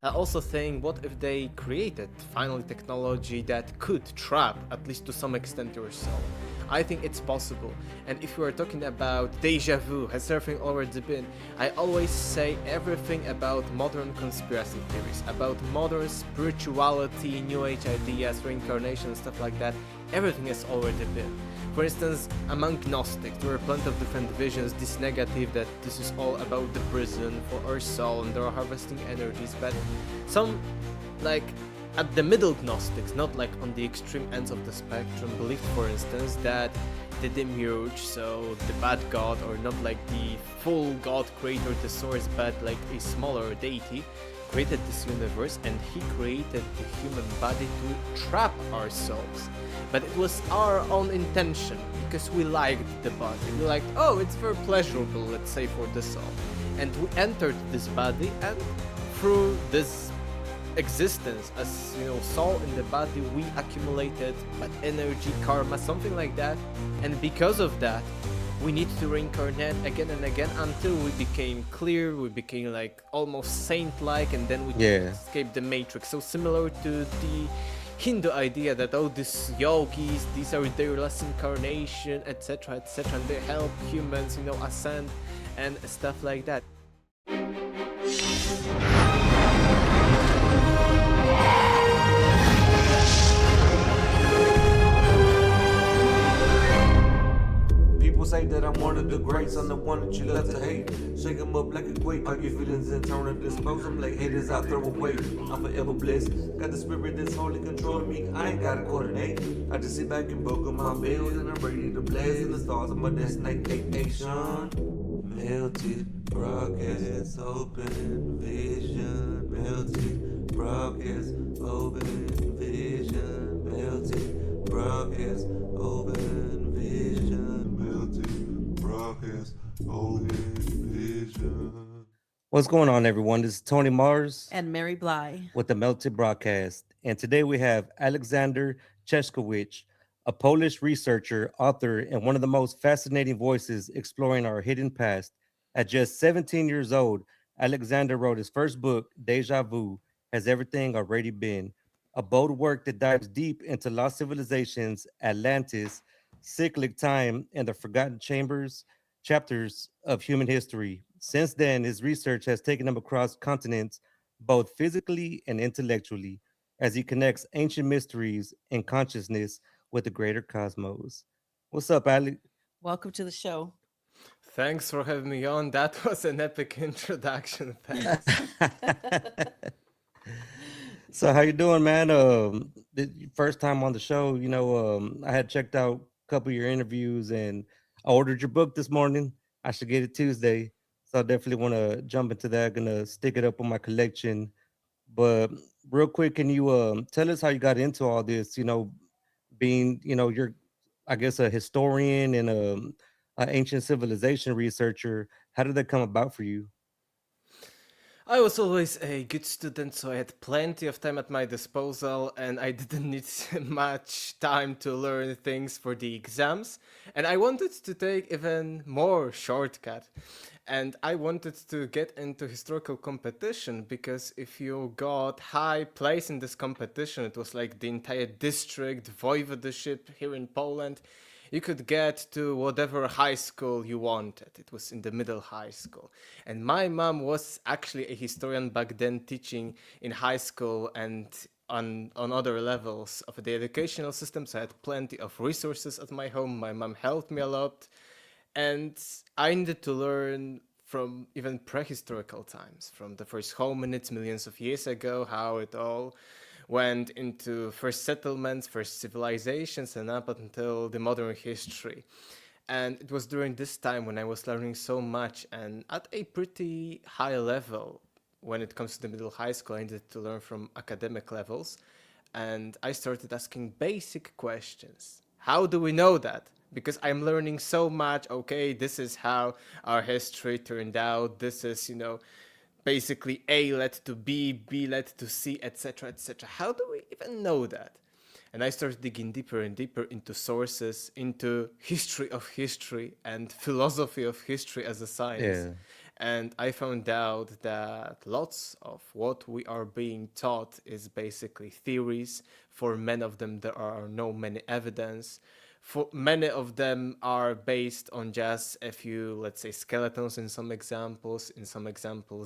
I also think, what if they created finally technology that could trap, at least to some extent, your soul? I think it's possible. And if we are talking about déjà vu, has surfing already been? I always say everything about modern conspiracy theories, about modern spirituality, new age ideas, reincarnation, stuff like that. Everything has already been. For instance, among Gnostics, there were plenty of different visions, this negative that this is all about the prison for our soul and they're harvesting energies, but some, like, at the middle Gnostics, not like on the extreme ends of the spectrum, believed, for instance, that the demiurge, so the bad god, or not like the full god creator, the source, but like a smaller deity, created this universe and he created the human body to trap our souls. But it was our own intention because we liked the body. We liked, oh, it's very pleasurable, let's say, for the soul. And we entered this body, and through this existence as, soul in the body, we accumulated bad energy, karma, something like that. And because of that, we need to reincarnate again and again until we became clear, we became like almost saint-like, and then we Yeah. escape the matrix. So similar to the Hindu idea that, oh, these yogis, these are their last incarnation, etc., etc., and they help humans, ascend and stuff like that. People say that I'm one of the greats, I'm the one that you love to hate. Shake 'em up like a quake, all your feelings and turn and dispose them like haters I throw away. I'm forever blessed, got the spirit that's holy controlling me, I ain't gotta coordinate. I just sit back and buckle my belt and I'm ready to blaze in the stars of my destination. Melted, broadcast, open vision. Melted, broadcast, open vision. Melted, broadcast, open vision. Melted, broadcast, open vision. What's going on, everyone? This is Tony Mars And Mary Bly. with the Melted Broadcast. And today we have Aleksander Czeszkiewicz, a Polish researcher, author, and one of the most fascinating voices exploring our hidden past. At just 17 years old, Alexander wrote his first book, Déjà Vu, Has Everything Already Been? A bold work that dives deep into lost civilizations, Atlantis, cyclic time, and the forgotten chapters of human history. Since then, his research has taken him across continents, both physically and intellectually, as he connects ancient mysteries and consciousness with the greater cosmos. What's up, Ali? Welcome to the show. Thanks for having me on. That was an epic introduction. Thanks. So how you doing, man? First time on the show. I had checked out a couple of your interviews, and I ordered your book this morning. I should get it Tuesday, so I definitely want to jump into that. Gonna stick it up on my collection. But real quick, can you tell us how you got into all this? Being you're, I guess, a historian and a ancient civilization researcher. How did that come about for you? I was always a good student, so I had plenty of time at my disposal, and I didn't need much time to learn things for the exams. And I wanted to take even more shortcut. And I wanted to get into historical competition because if you got high place in this competition, it was like the entire district, voivodeship here in Poland. You could get to whatever high school you wanted. It was in the middle high school. And my mom was actually a historian back then, teaching in high school and on other levels of the educational system. So I had plenty of resources at my home. My mom helped me a lot. And I needed to learn from even prehistorical times, from the first hominids millions of years ago, how it all went into first settlements, first civilizations, and up until the modern history. And it was during this time when I was learning so much and at a pretty high level. When it comes to the middle high school, I needed to learn from academic levels. And I started asking basic questions. How do we know that? Because I'm learning so much. Okay, this is how our history turned out. This is, basically A led to B, B led to C, etc., etc. How do we even know that? And I started digging deeper and deeper into sources, into history of history and philosophy of history as a science. Yeah. And I found out that lots of what we are being taught is basically theories. For many of them, there are no many evidence. For many of them are based on just a few, let's say, skeletons in some examples,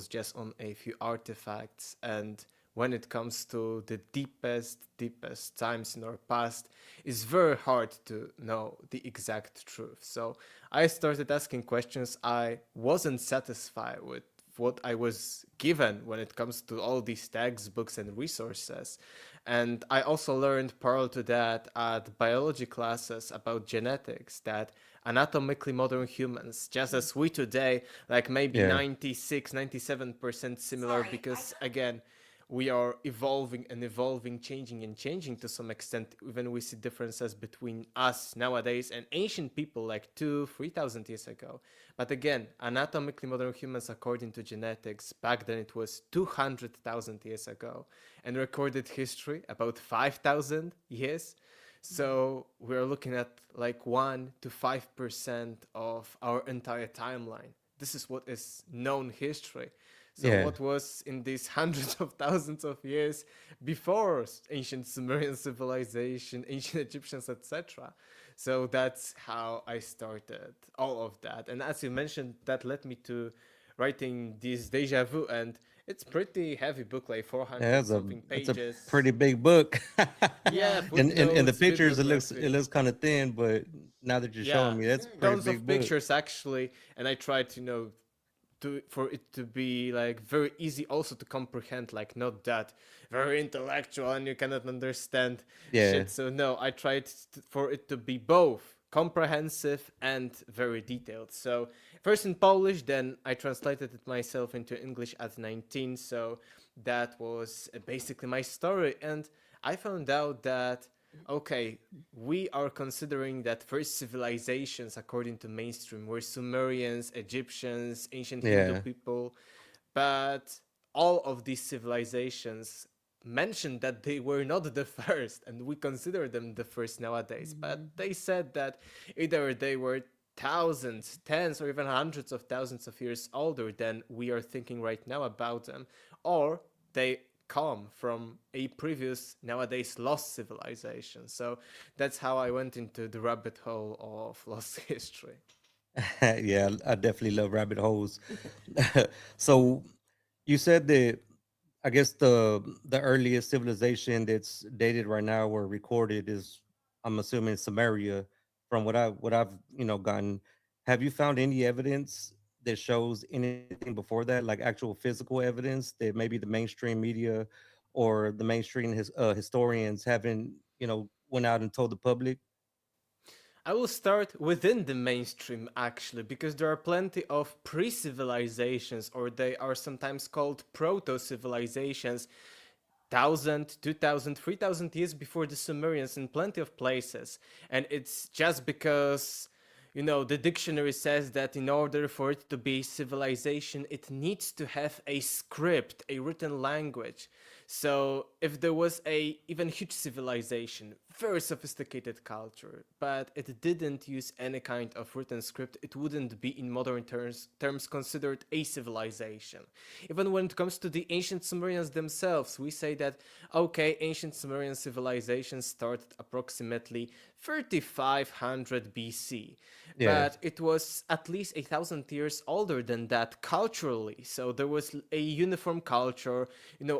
just on a few artifacts. And when it comes to the deepest times in our past, it's very hard to know the exact truth. So I started asking questions. I wasn't satisfied with what I was given when it comes to all these textbooks and resources. And I also learned parallel to that at biology classes about genetics that anatomically modern humans, just as we today, like maybe Yeah. 96, 97% similar, because again, we are evolving and evolving, changing and changing to some extent. Even we see differences between us nowadays and ancient people like 3,000 years ago. But again, anatomically modern humans, according to genetics, back then it was 200,000 years ago, and recorded history about 5,000 years. So we're looking at like 1 to 5% of our entire timeline. This is what is known history. So Yeah. what was in these hundreds of thousands of years before ancient Sumerian civilization, ancient Egyptians, etc. So that's how I started all of that. And as you mentioned, that led me to writing this Déjà Vu, and it's pretty heavy book, like Yeah, 400 it's a something it's a pages. pretty big book. Yeah, Yeah. In the footnotes, pictures it bibliography. looks kind of thin, but now that you're showing Yeah, me, that's a pretty tons big of book. pictures actually, and I tried to to for it to be like very easy also to comprehend, like not that very intellectual and you cannot understand Yeah. shit. So no, I tried for it to be both comprehensive and very detailed. So first in Polish, then I translated it myself into English at 19. So that was basically my story, and I found out that okay, we are considering that first civilizations, according to mainstream, were Sumerians, Egyptians, ancient Hindu Yeah. people, but all of these civilizations mentioned that they were not the first, and we consider them the first nowadays. But they said that either they were thousands, tens, or even hundreds of thousands of years older than we are thinking right now about them, or they come from a previous nowadays lost civilization. So that's how I went into the rabbit hole of lost history. Yeah, I definitely love rabbit holes. So you said that I guess the earliest civilization that's dated right now or recorded is, I'm assuming, Samaria. From what I've gotten, have you found any evidence that shows anything before that, like actual physical evidence that maybe the mainstream media or the mainstream historians haven't went out and told the public? I will start within the mainstream actually, because there are plenty of pre civilizations, or they are sometimes called proto civilizations, 1,000, 2,000, 3,000 years before the Sumerians in plenty of places. And it's just because, the dictionary says that in order for it to be civilization, it needs to have a script, a written language. So if there was a even huge civilization, very sophisticated culture, but it didn't use any kind of written script, it wouldn't be in modern terms considered a civilization. Even when it comes to the ancient Sumerians themselves, we say that okay, ancient Sumerian civilization started approximately 3500 BC, Yeah. but it was at least 1,000 years older than that culturally. So there was a uniform culture,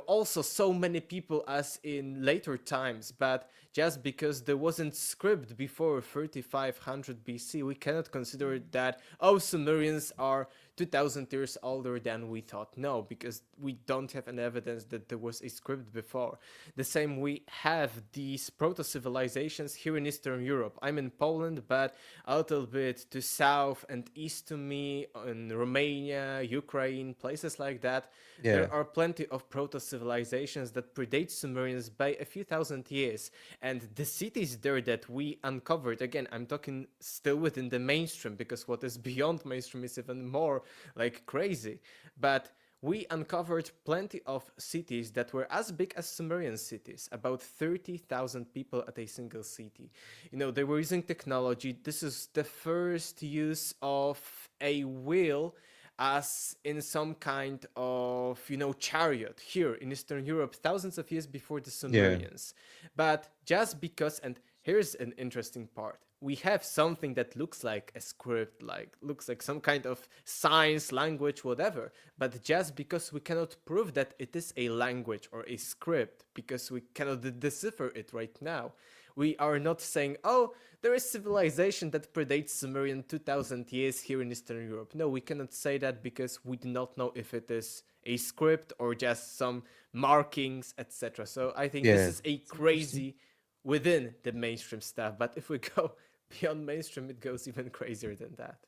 also so many people as in later times, but just because there wasn't script before 3500 BC, we cannot consider that, oh, Sumerians are 2000 years older than we thought. No, because we don't have any evidence that there was a script before. The same, we have these proto civilizations here in Eastern Europe. I'm in Poland, but a little bit to south and east to me, in Romania, Ukraine, places like that, Yeah. there are plenty of proto civilizations that predate Sumerians by a few thousand years. And the cities there that we uncovered, again, I'm talking still within the mainstream, because what is beyond mainstream is even more like crazy. But we uncovered plenty of cities that were as big as Sumerian cities, about 30,000 people at a single city. They were using technology. This is the first use of a wheel as in some kind of, chariot here in Eastern Europe thousands of years before the Yeah. Sumerians. But just because, and here's an interesting part, we have something that looks like a script, like looks like some kind of science, language, whatever. But just because we cannot prove that it is a language or a script, because we cannot decipher it right now, we are not saying, oh, there is civilization that predates Sumerian 2000 years here in Eastern Europe. No, we cannot say that because we do not know if it is a script or just some markings, etc. So I think this Yeah. is a It's interesting. crazy within the mainstream stuff. But if we go beyond mainstream, it goes even crazier than that.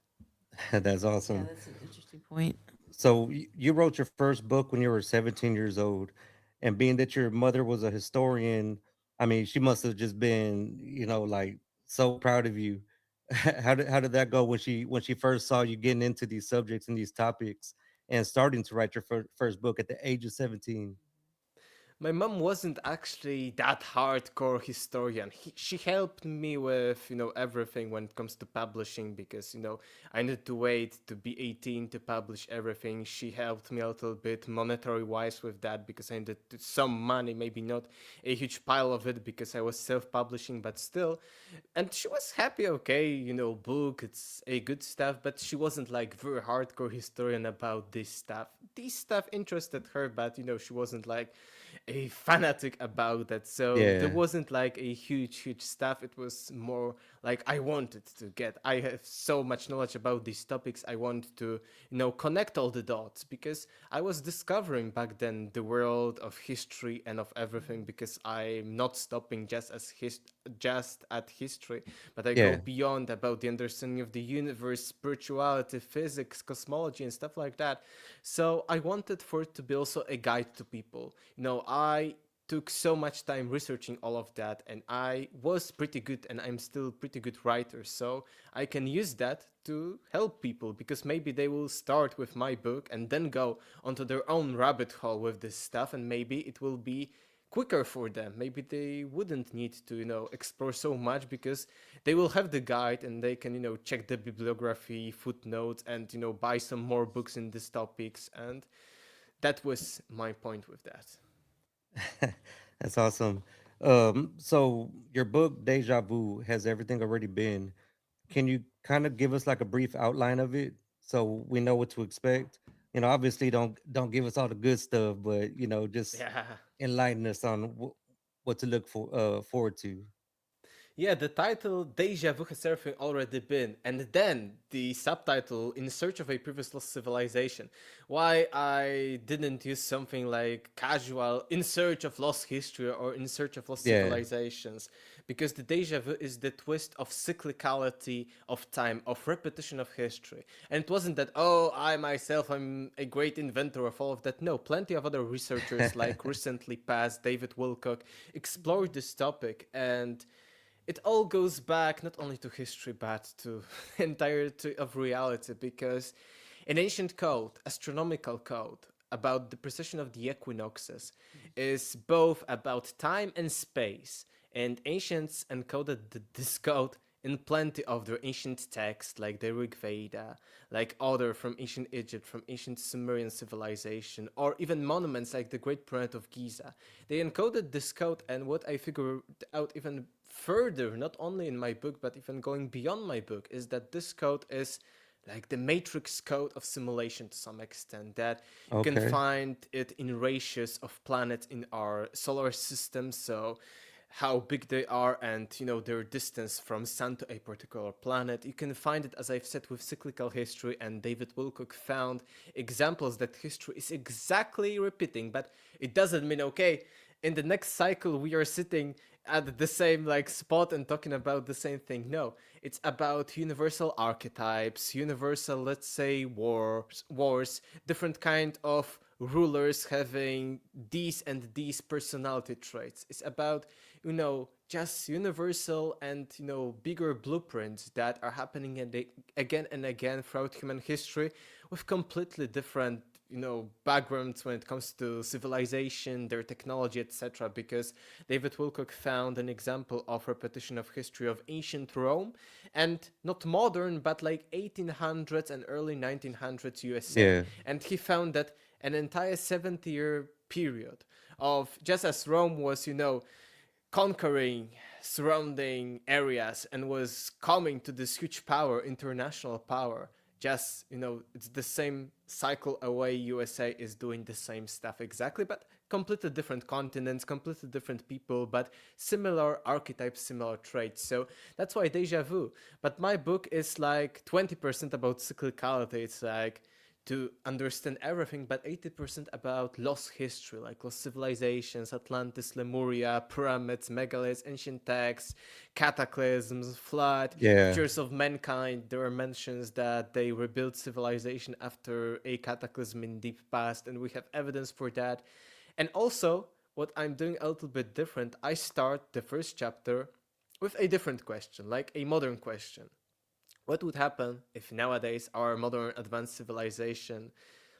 That's Yeah, awesome. that's an interesting point. So you wrote your first book when you were 17 years old, and being that your mother was a historian, I mean, she must have just been, like so proud of you. How did that go when she first saw you getting into these subjects and these topics and starting to write your first book at the age of 17? My mom wasn't actually that hardcore historian. She helped me with, everything when it comes to publishing because, I needed to wait to be 18 to publish everything. She helped me a little bit monetary wise with that because I needed some money, maybe not a huge pile of it because I was self-publishing, but still. And she was happy, okay, book, it's a good stuff, but she wasn't like very hardcore historian about this stuff. This stuff interested her, but, she wasn't like a fanatic about that. So there Yeah. wasn't like a huge stuff. It was more like I wanted to get. I have so much knowledge about these topics. I want to, connect all the dots because I was discovering back then the world of history and of everything because I'm not stopping just at history, but I go Yeah. beyond about the understanding of the universe, spirituality, physics, cosmology, and stuff like that. So I wanted for it to be also a guide to people. I took so much time researching all of that, and I was pretty good, and I'm still pretty good writer. So I can use that to help people because maybe they will start with my book and then go onto their own rabbit hole with this stuff, and maybe it will be quicker for them. Maybe they wouldn't need to, explore so much because they will have the guide and they can, check the bibliography, footnotes, and, buy some more books in these topics. And that was my point with that. That's awesome. So your book Deja Vu has everything already been. Can you kind of give us like a brief outline of it so we know what to expect? Obviously don't give us all the good stuff, but just Yeah. enlighten us on what to look forward to. Yeah, the title Déjà Vu has everything already been, and then the subtitle In Search of a Previous Lost Civilization. Why I didn't use something like casual In Search of Lost History or In Search of Lost Yeah. Civilizations? Because the Déjà Vu is the twist of cyclicality of time, of repetition of history. And it wasn't that, oh, I myself, I'm a great inventor of all of that. No, plenty of other researchers like recently passed David Wilcock explored this topic, and it all goes back not only to history but to entirety of reality because an ancient code, astronomical code about the precession of the equinoxes is both about time and space, and ancients encoded this code in plenty of their ancient texts like the Rig Veda, like other from ancient Egypt, from ancient Sumerian civilization, or even monuments like the Great Pyramid of Giza. They encoded this code, and what I figured out even further, not only in my book, but even going beyond my book, is that this code is like the matrix code of simulation to some extent, that you can Okay. find it in ratios of planets in our solar system, so how big they are and their distance from sun to a particular planet. You can find it, as I've said, with cyclical history, and David Wilcock found examples that history is exactly repeating, but it doesn't mean, okay, in the next cycle we are sitting at the same like spot and talking about the same thing. No, it's about universal archetypes, universal, let's say, wars, different kind of rulers having these and these personality traits. It's about, just universal and, bigger blueprints that are happening again and again throughout human history with completely different, backgrounds when it comes to civilization, their technology, etc. Because David Wilcock found an example of repetition of history of ancient Rome, and not modern, but like 1800s and early 1900s USA. Yeah. And he found that an entire 70-year period of just as Rome was, conquering surrounding areas and was coming to this huge power, international power. Just, it's the same cycle away. USA is doing the same stuff exactly, but completely different continents, completely different people, but similar archetypes, similar traits. So that's why Déjà Vu. But my book is like 20% about cyclicality. It's like to understand everything, but 80% about lost history, like lost civilizations, Atlantis, Lemuria, pyramids, megaliths, ancient texts, cataclysms, flood, Yeah. features of mankind. There are mentions that they rebuilt civilization after a cataclysm in deep past, and we have evidence for that. And also, what I'm doing a little bit different, I start the first chapter with a different question, like a modern question. What would happen if nowadays our modern advanced civilization,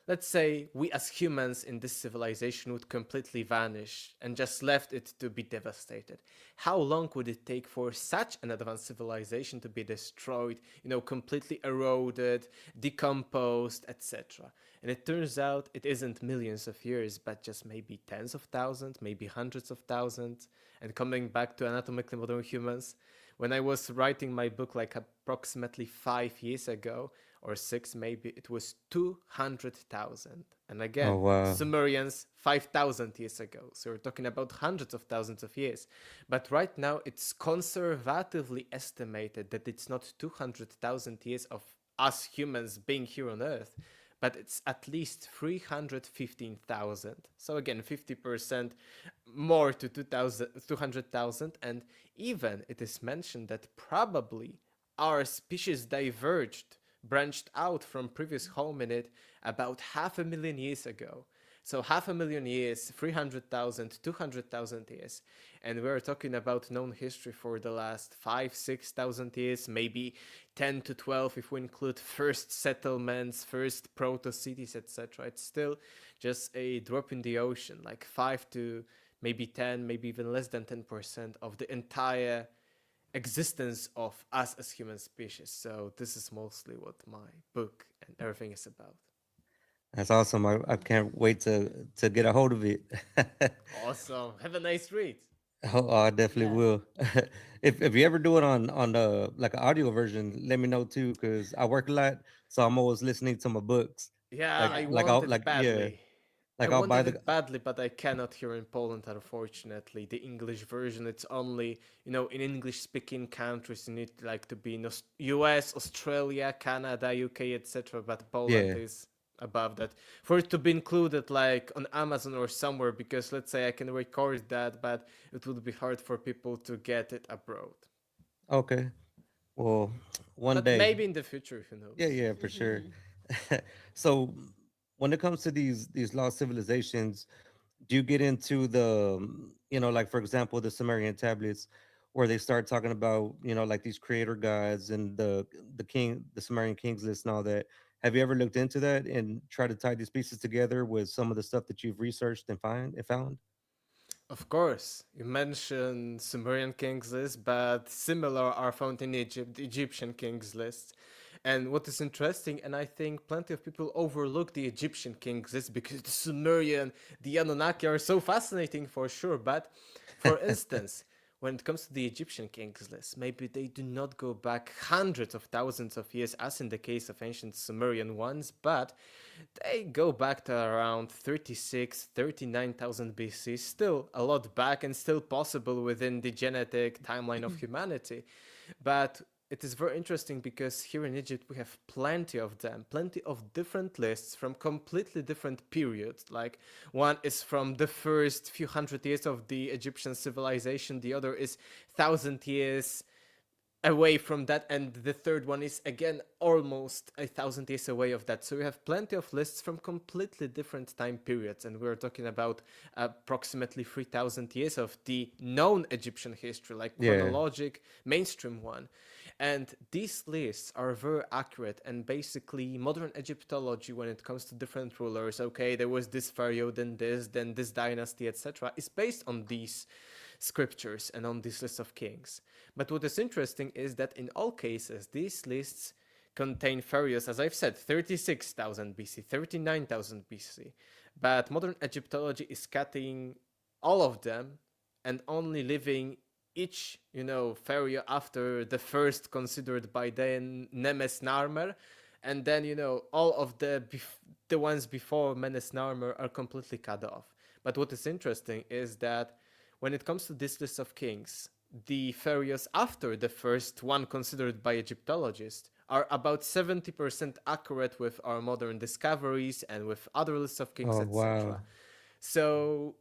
let's say we as humans in this civilization would completely vanish and just left it to be devastated? How long would it take for such an advanced civilization to be destroyed, completely eroded, decomposed, etc.? And it turns out it isn't millions of years, but just maybe tens of thousands, maybe hundreds of thousands. And coming back to anatomically modern humans, when I was writing my book like approximately 5 years ago, or six maybe, it was 200,000. And Oh again, wow. Sumerians 5,000 years ago. So we're talking about hundreds of thousands of years. But right now, it's conservatively estimated that it's not 200,000 years of us humans being here on Earth, but it's at least 315,000. So again, 50% more to 200,000. And even it is mentioned that probably our species branched out from previous hominid about 500,000 years ago. So 500,000 years, 300,000, 200,000 years. And we're talking about known history for the last 6,000 years, maybe 10 to 12 if we include first settlements, first proto-cities, etc. It's still just a drop in the ocean, like 5 to maybe 10, maybe even less than 10% of the entire existence of us as human species. So this is mostly what my book and everything is about. That's awesome. I can't wait to get a hold of it. Awesome. Have a nice read. Oh, I definitely Yeah. will. If you ever do it on like an audio version, let me know too, because I work a lot, so I'm always listening to my books. Yeah, Like I Yeah. like want I'll it like yeah, badly. I like I'll buy wanted the it badly, but I cannot here in Poland, unfortunately. The English version, it's only, in English-speaking countries, you need like to be in US, Australia, Canada, UK, etc. But Poland yeah. is above that. For it to be included like on Amazon or somewhere, because let's say I can record that, but it would be hard for people to get it abroad. Okay. Well, one But day. maybe in the future, who Yeah, knows? yeah, for sure. So when it comes to these lost civilizations, do you get into the like for example the Sumerian tablets where they start talking about like these creator gods and the Sumerian kings list and all that? Have you ever looked into that and try to tie these pieces together with some of the stuff that you've researched and found? Of course, you mentioned Sumerian kings list, but similar are found in Egypt, the Egyptian kings list. And what is interesting, and I think plenty of people overlook the Egyptian kings list because the Sumerian, the Anunnaki are so fascinating for sure. But for instance, when it comes to the Egyptian kings list, maybe they do not go back hundreds of thousands of years, as in the case of ancient Sumerian ones, but they go back to around 36, 39,000 BC, still a lot back and still possible within the genetic timeline of humanity. But it is very interesting because here in Egypt we have plenty of them, plenty of different lists from completely different periods. Like one is from the first few hundred years of the Egyptian civilization, the other is 1,000 years away from that, and the third one is again almost 1,000 years away of that. So we have plenty of lists from completely different time periods, and we're talking about approximately 3,000 years of the known Egyptian history, like Yeah. chronologic mainstream one. And these lists are very accurate, and basically modern Egyptology, when it comes to different rulers, okay, there was this pharaoh, then this dynasty, etc., is based on these scriptures and on this list of kings. But what is interesting is that in all cases, these lists contain pharaohs, as I've said, 36,000 BC, 39,000 BC. But modern Egyptology is cutting all of them and only leaving each, pharaoh after the first considered by then Nemes Narmer, and then all of the ones before Menes Narmer are completely cut off. But what is interesting is that when it comes to this list of kings, the pharaohs after the first one considered by Egyptologists are about 70% accurate with our modern discoveries and with other lists of kings, Oh wow. etc. So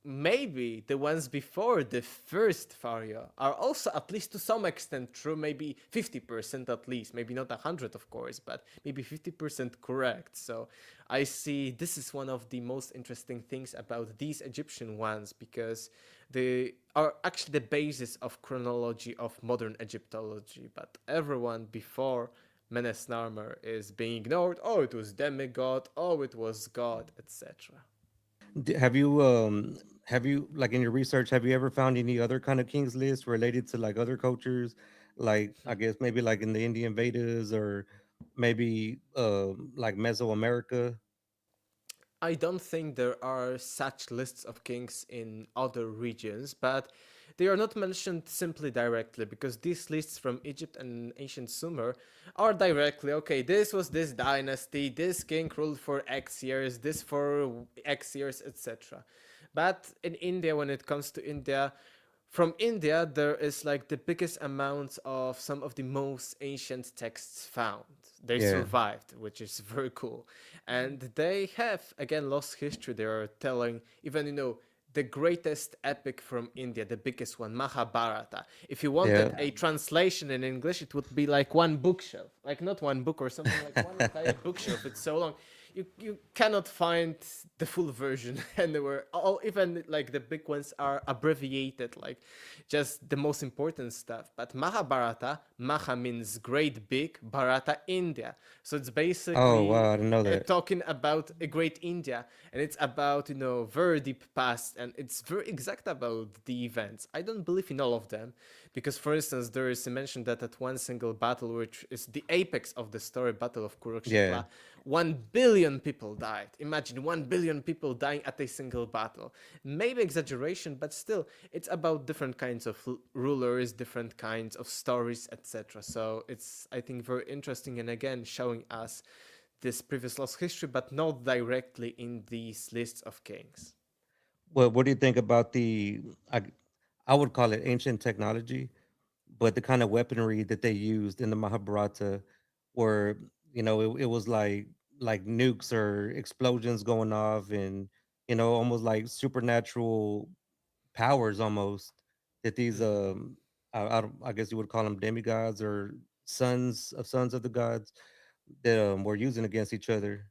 maybe the ones before the first pharaoh are also at least to some extent true, maybe 50% at least, maybe not 100 of course, but maybe 50% correct. So I see this is one of the most interesting things about these Egyptian ones, because they are actually the basis of chronology of modern Egyptology, but everyone before Menes Narmer is being ignored. Oh, it was demigod, oh, it was god, etc. Have you like in your research, have you ever found any other kind of kings list related to like other cultures, like I guess maybe like in the Indian Vedas, or maybe like Mesoamerica? I don't think there are such lists of kings in other regions, but they are not mentioned simply directly, because these lists from Egypt and ancient Sumer are directly okay, this was this dynasty, this king ruled for X years, this for X years, etc. But in India, when it comes to India, from India, there is like the biggest amount of some of the most ancient texts found. They Yeah. survived, which is very cool. And they have, again, lost history. They are telling, even, the greatest epic from India, the biggest one, Mahabharata. If you wanted Yeah. a translation in English, it would be like one bookshelf. Like not one book or something, like one entire bookshelf. It's so long. You cannot find the full version anywhere. All even like the big ones are abbreviated, like just the most important stuff. But Mahabharata, Maha means great big, Bharata India. So it's Oh basically wow, I didn't know that. talking about a great India, and it's about very deep past, and it's very exact about the events. I don't believe in all of them, because for instance there is a mention that at one single battle, which is the apex of the story, Battle of Yeah. Kurukshetra, 1 billion people died. Imagine 1 billion people dying at a single battle. Maybe exaggeration, but still, it's about different kinds of rulers, different kinds of stories, etc. So it's, I think, very interesting, and again, showing us this previous lost history, but not directly in these lists of kings. Well, what do you think about I, I would call it ancient technology, but the kind of weaponry that they used in the Mahabharata, where it was like nukes or explosions going off, and almost like supernatural powers almost that these Mhm. I guess you would call them demigods or sons of the gods that were using against each other.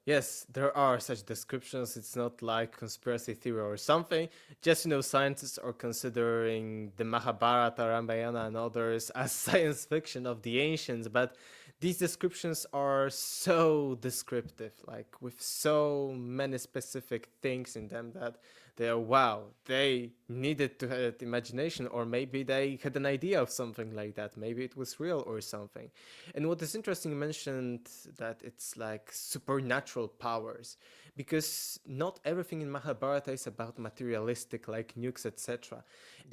Yes, there are such descriptions. It's not like conspiracy theory or something. Just, scientists are considering the Mahabharata, Ramayana, and others as science fiction of the ancients. But these descriptions are so descriptive, like with so many specific things in them, that they are wow. They needed to have imagination, or maybe they had an idea of something like that. Maybe it was real or something. And what is interesting, you mentioned that it's like supernatural powers, because not everything in Mahabharata is about materialistic, like nukes, etc.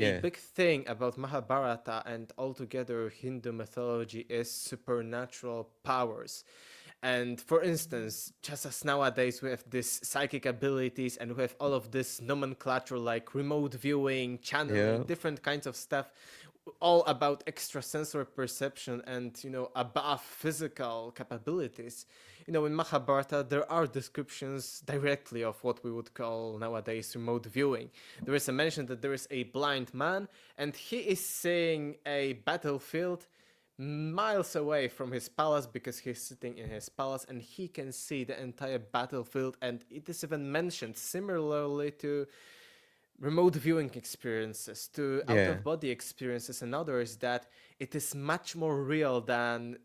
A Yeah. big thing about Mahabharata and altogether Hindu mythology is supernatural powers. And for instance, just as nowadays we have this psychic abilities and we have all of this nomenclature like remote viewing, channeling, Yeah. different kinds of stuff, all about extrasensory perception and above physical capabilities. in Mahabharata, there are descriptions directly of what we would call nowadays remote viewing. There is a mention that there is a blind man, and he is seeing a battlefield miles away from his palace because he's sitting in his palace and he can see the entire battlefield. And it is even mentioned similarly to remote viewing experiences, to out Yeah. of body experiences and others, that it is much more real than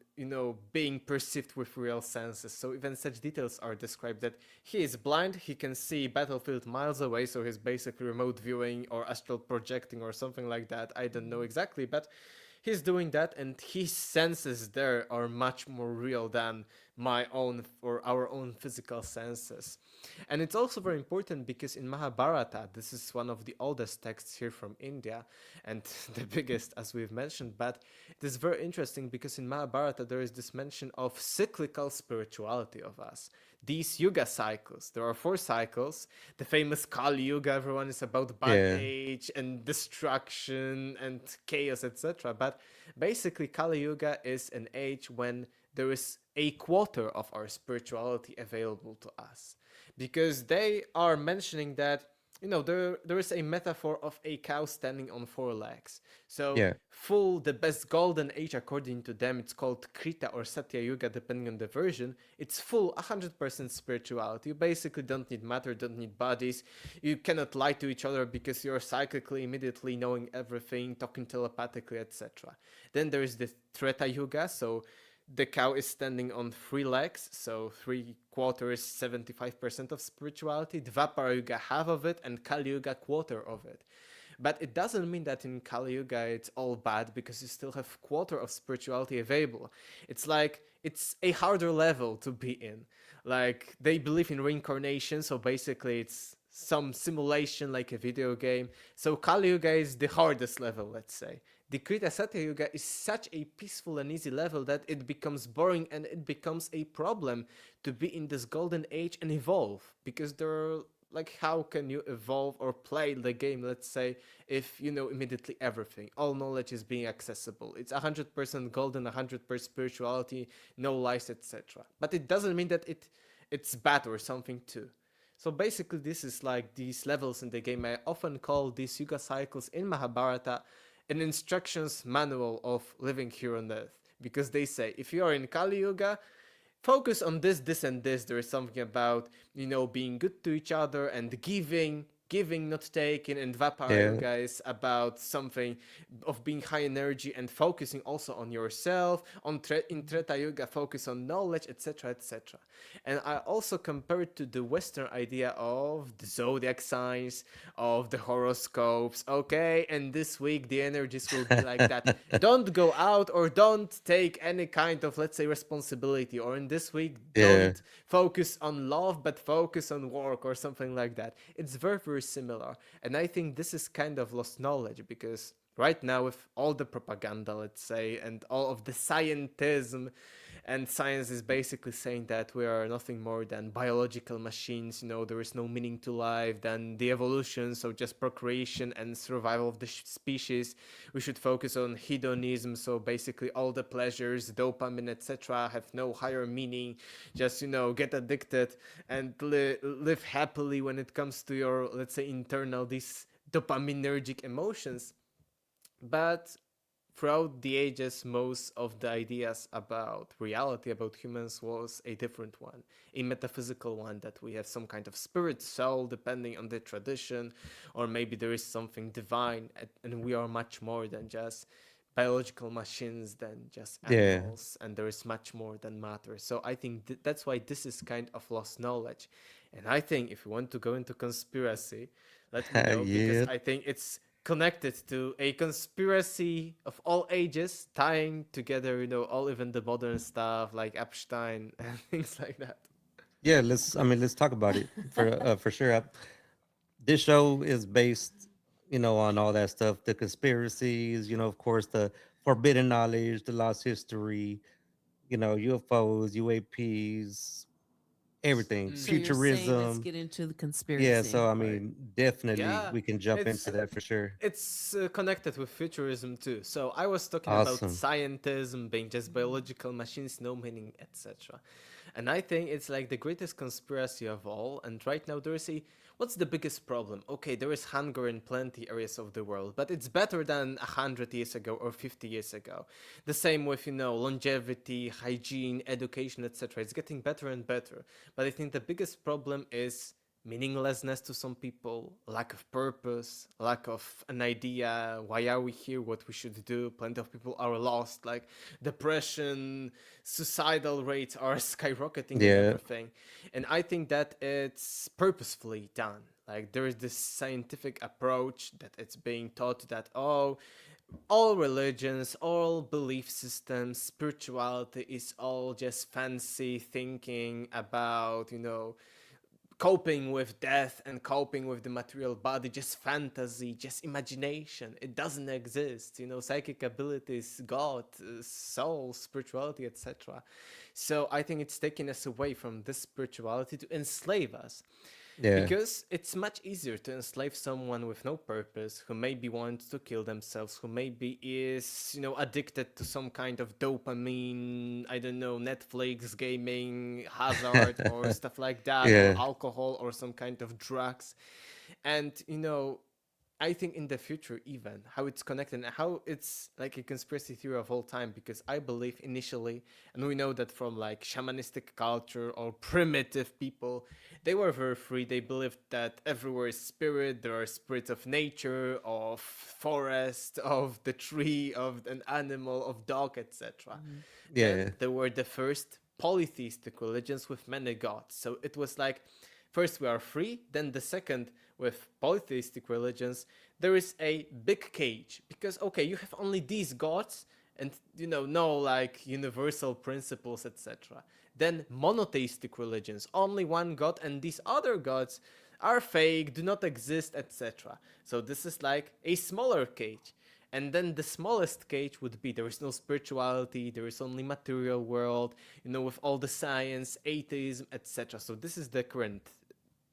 being perceived with real senses. So even such details are described, that he is blind, he can see battlefield miles away, so he's basically remote viewing or astral projecting or something like that. I don't know exactly, but he's doing that, and his senses there are much more real than my own or our own physical senses. And it's also very important because in Mahabharata, this is one of the oldest texts here from India and the biggest, as we've mentioned, but it is very interesting because in Mahabharata there is this mention of cyclical spirituality of us. These yuga cycles, there are 4 cycles. The famous Kali Yuga, everyone is about bad Yeah. age and destruction and chaos, etc. But basically, Kali Yuga is an age when there is a quarter of our spirituality available to us, because they are mentioning that there is a metaphor of a cow standing on 4 legs. So Yeah. the best golden age according to them, it's called Krita or Satya Yuga depending on the version. It's full 100% spirituality. You basically don't need matter, don't need bodies. You cannot lie to each other because you're cyclically immediately knowing everything, talking telepathically, etc. Then there is the Treta Yuga, so the cow is standing on 3 legs, so 3/4, 75% of spirituality. Dvapara Yuga, half of it, and Kali Yuga, quarter of it. But it doesn't mean that in Kali Yuga it's all bad, because you still have quarter of spirituality available. It's like it's a harder level to be in. Like, they believe in reincarnation, so basically it's some simulation like a video game. So Kali Yuga is the hardest level, let's say. The Krita Satya Yuga is such a peaceful and easy level that it becomes boring and it becomes a problem to be in this golden age and evolve, because there are, like, how can you evolve or play the game, let's say, if you know immediately everything, all knowledge is being accessible, it's 100% golden, 100% spirituality, no lies, etc. But it doesn't mean that it's bad or something too. So basically, this is like these levels in the game. I often call these yuga cycles in Mahabharata an instructions manual of living here on Earth, because they say if you are in Kali Yuga, focus on this, this, and this. There is something about being good to each other and giving, not taking. And Vapara Yeah. Yoga is about something of being high energy and focusing also on yourself. In Treta Yoga, focus on knowledge, etc., etc. And I also compare it to the Western idea of the zodiac signs, of the horoscopes. Okay, and this week the energies will be like that. Don't go out or don't take any kind of, let's say, responsibility. Or in this week, Yeah. don't focus on love, but focus on work or something like that. It's very, very similar. And I think this is kind of lost knowledge, because right now, with all the propaganda, let's say, and all of the scientism, and science is basically saying that we are nothing more than biological machines, there is no meaning to life, than the evolution, so just procreation and survival of the species. We should focus on hedonism, so basically all the pleasures, dopamine, etc., have no higher meaning. Just, get addicted and live happily when it comes to your, let's say, internal, these dopaminergic emotions. But throughout the ages, most of the ideas about reality, about humans, was a different one, a metaphysical one, that we have some kind of spirit, soul, depending on the tradition, or maybe there is something divine, and we are much more than just biological machines, than just Yeah. animals, and there is much more than matter. So I think that's why this is kind of lost knowledge. And I think if you want to go into conspiracy, let me know, because Yeah. I think it's connected to a conspiracy of all ages, tying together, all even the modern stuff like Epstein and things like that. Yeah. Let's talk about it for sure. This show is based, on all that stuff, the conspiracies, of course, the forbidden knowledge, the lost history, UFOs, UAPs, everything, So you're saying let's futurism. get into the Yeah, conspiracy. so I Right. mean, definitely Yeah, we can jump it's into that for sure. it's connected with futurism too. So I was talking about Awesome. scientism being just biological machines, no meaning, etc. And I think it's like the greatest conspiracy of all. And right now there is a what's the biggest problem? Okay, there is hunger in plenty areas of the world, but it's better than 100 years ago or 50 years ago. The same with, longevity, hygiene, education, etc. It's getting better and better. But I think the biggest problem is meaninglessness to some people, lack of purpose, lack of an idea, why are we here, what we should do. Plenty of people are lost, like depression, suicidal rates are skyrocketing and Yeah. everything. And I think that it's purposefully done. Like there is this scientific approach that it's being taught that, oh, all religions, all belief systems, spirituality is all just fancy thinking about, coping with death and coping with the material body, just fantasy, just imagination. It doesn't exist. Psychic abilities, God, soul, spirituality, etc. So I think it's taking us away from this spirituality to enslave us. Yeah. Because it's much easier to enslave someone with no purpose, who maybe wants to kill themselves, who maybe is, addicted to some kind of dopamine, I don't know, Netflix, gaming, hazard, or stuff like that, or Yeah. alcohol, or some kind of drugs. And, I think in the future, even how it's connected and how it's like a conspiracy theory of all time, because I believe initially, and we know that from like shamanistic culture or primitive people, they were very free. They believed that everywhere is spirit, there are spirits of nature, of forest, of the tree, of an animal, of dog, etc. Yeah. Then there were the first polytheistic religions with many gods. So it was like, first we are free, then the second with polytheistic religions, there is a big cage. Because, okay, you have only these gods and, no like universal principles, etc. Then monotheistic religions, only one god and these other gods are fake, do not exist, etc. So this is like a smaller cage. And then the smallest cage would be there is no spirituality, there is only material world, with all the science, atheism, etc. So this is the current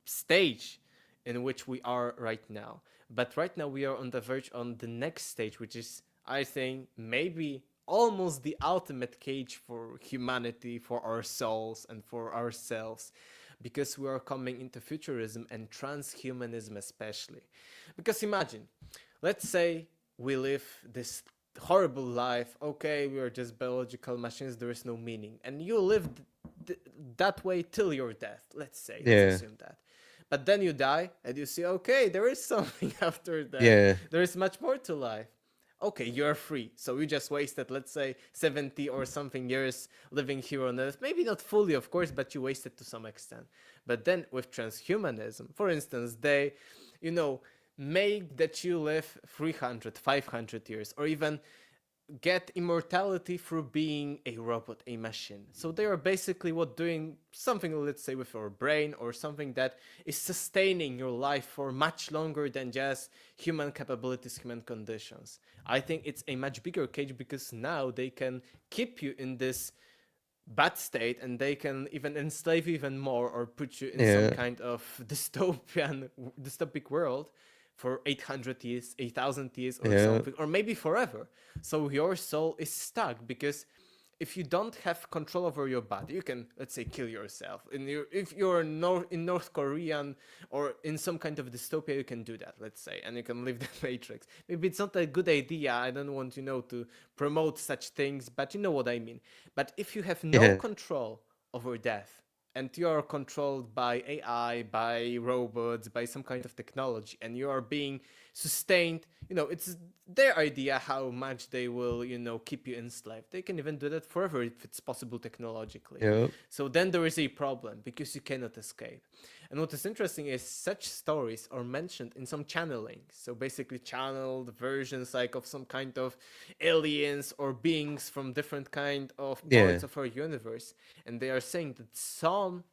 stage in which we are right now. But right now we are on the verge on the next stage, which is, I think, maybe almost the ultimate cage for humanity, for our souls, and for ourselves. Because we are coming into futurism and transhumanism especially. Because imagine, let's say we live this horrible life, okay, we are just biological machines, there is no meaning. And you live that way till your death, let's say, Yeah. let's assume that. But then you die and you see, okay, there is something after that. Yeah. There is much more to life. Okay, you're free. So you just wasted, let's say, 70 or something years living here on Earth. Maybe not fully, of course, but you wasted to some extent. But then with transhumanism, for instance, they, make that you live 300, 500 years, or even get immortality through being a robot, a machine. So they are basically doing something, let's say, with your brain, or something that is sustaining your life for much longer than just human capabilities, human conditions. I think it's a much bigger cage, because now they can keep you in this bad state and they can even enslave you even more, or put you in Yeah. some kind of dystopic world for 800 years, 1,000 years, or Yeah. something, or maybe forever. So your soul is stuck, because if you don't have control over your body, you can, let's say, kill yourself. If you're in North Korean or in some kind of dystopia, you can do that, let's say, and you can leave the Matrix. Maybe it's not a good idea. I don't want, to promote such things, but you know what I mean. But if you have no Yeah. control over death, and you are controlled by AI, by robots, by some kind of technology, and you are being sustained, it's their idea how much they will, keep you enslaved. They can even do that forever if it's possible technologically. Yep. So then there is a problem, because you cannot escape. And what is interesting is such stories are mentioned in some channeling. So basically channeled versions like of some kind of aliens or beings from different kind of Yeah. parts of our universe. And they are saying that some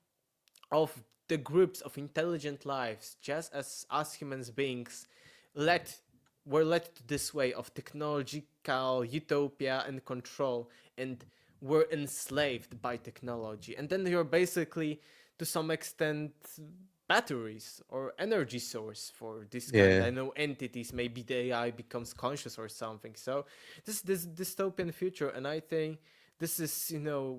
of the groups of intelligent lives, just as us human beings, were led to this way of technological utopia and control, and were enslaved by technology. And then you're basically, to some extent, batteries or energy source for this kind. Yeah. I know entities, maybe the AI becomes conscious or something. So this dystopian future, and I think this is,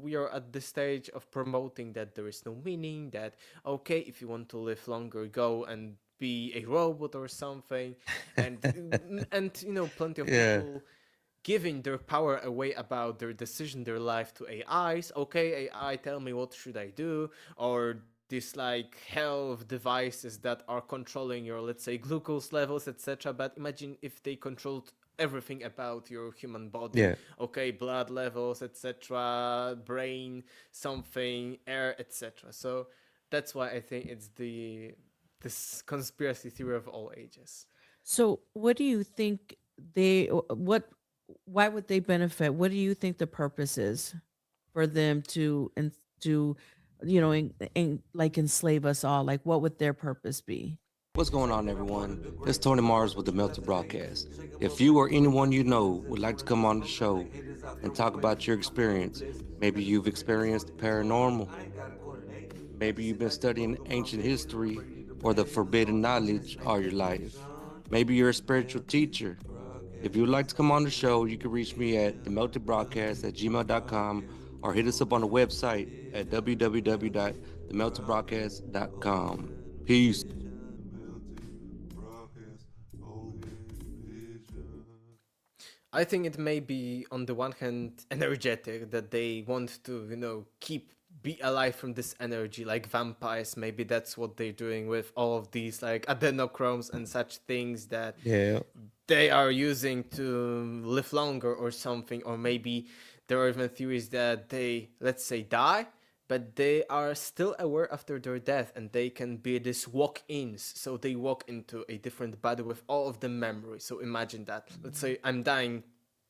we are at the stage of promoting that there is no meaning, that okay, if you want to live longer, go and be a robot or something. And plenty of Yeah. people giving their power away about their decision, their life to AIs. Okay, AI, tell me what should I do, or these like health devices that are controlling your, let's say, glucose levels, etc. But imagine if they controlled everything about your human body. Yeah. Okay, blood levels, etc., brain, something, air, etc. So that's why I think it's the this conspiracy theory of all ages. So, what do you think what why would they benefit? What do you think the purpose is for them to and to like enslave us all? Like what would their purpose be? What's going on, everyone? It's Tony Mars with the Melted Broadcast. If you or anyone you know would like to come on the show and talk about your experience, maybe you've experienced the paranormal, maybe you've been studying ancient history or the forbidden knowledge all your life, maybe you're a spiritual teacher. If you would like to come on the show, you can reach me at themeltedbroadcast@gmail.com or hit us up on the website at www.themeltedbroadcast.com. Peace. I think it may be on the one hand energetic, that they want to, keep be alive from this energy like vampires. Maybe that's what they're doing with all of these like adenochromes and such things, that Yeah. they are using to live longer or something. Or maybe there are even theories that they, let's say, die, but they are still aware after their death, and they can be this walk-ins. So they walk into a different body with all of the memories. So imagine that. Let's say I'm dying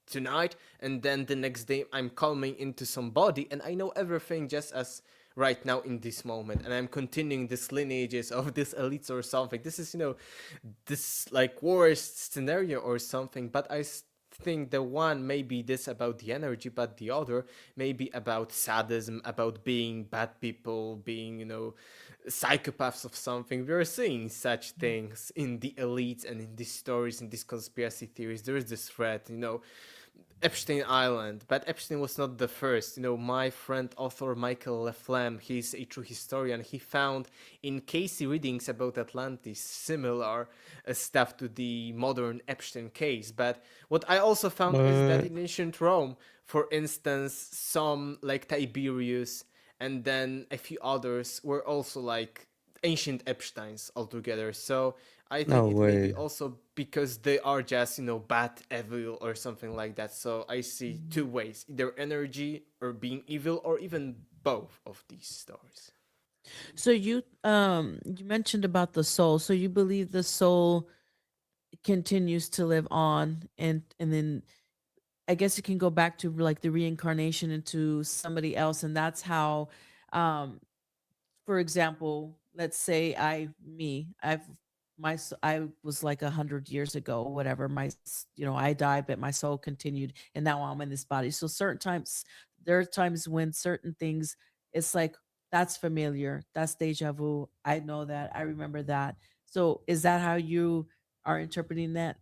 tonight, and then the next day I'm coming into somebody, and I know everything just as right now in this moment, and I'm continuing this lineages of these elites or something. This is, this like worst scenario or something. But think the one may be this about the energy, but the other may be about sadism, about being bad people, being, psychopaths of something. We're seeing such things in the elites and in these stories, in these conspiracy theories. There is this threat, Epstein Island, but Epstein was not the first. My friend author Michael Leflam, he's a true historian. He found in Casey readings about Atlantis similar stuff to the modern Epstein case. But what I also found is that But in ancient Rome, for instance, some like Tiberius and then a few others were also like ancient Epsteins altogether. So I think no it may be way. also because they are just, bad, evil, or something like that. So I see two ways: either energy or being evil, or even both of these stories. So you mentioned about the soul. So you believe the soul continues to live on, and then I guess it can go back to like the reincarnation into somebody else, and that's how um for example, let's say I was like 100 years ago, whatever. I died, but my soul continued, and now I'm in this body. So certain times, there are times when certain things, it's like that's familiar, that's deja vu. I know that, I remember that. So is that how you are interpreting that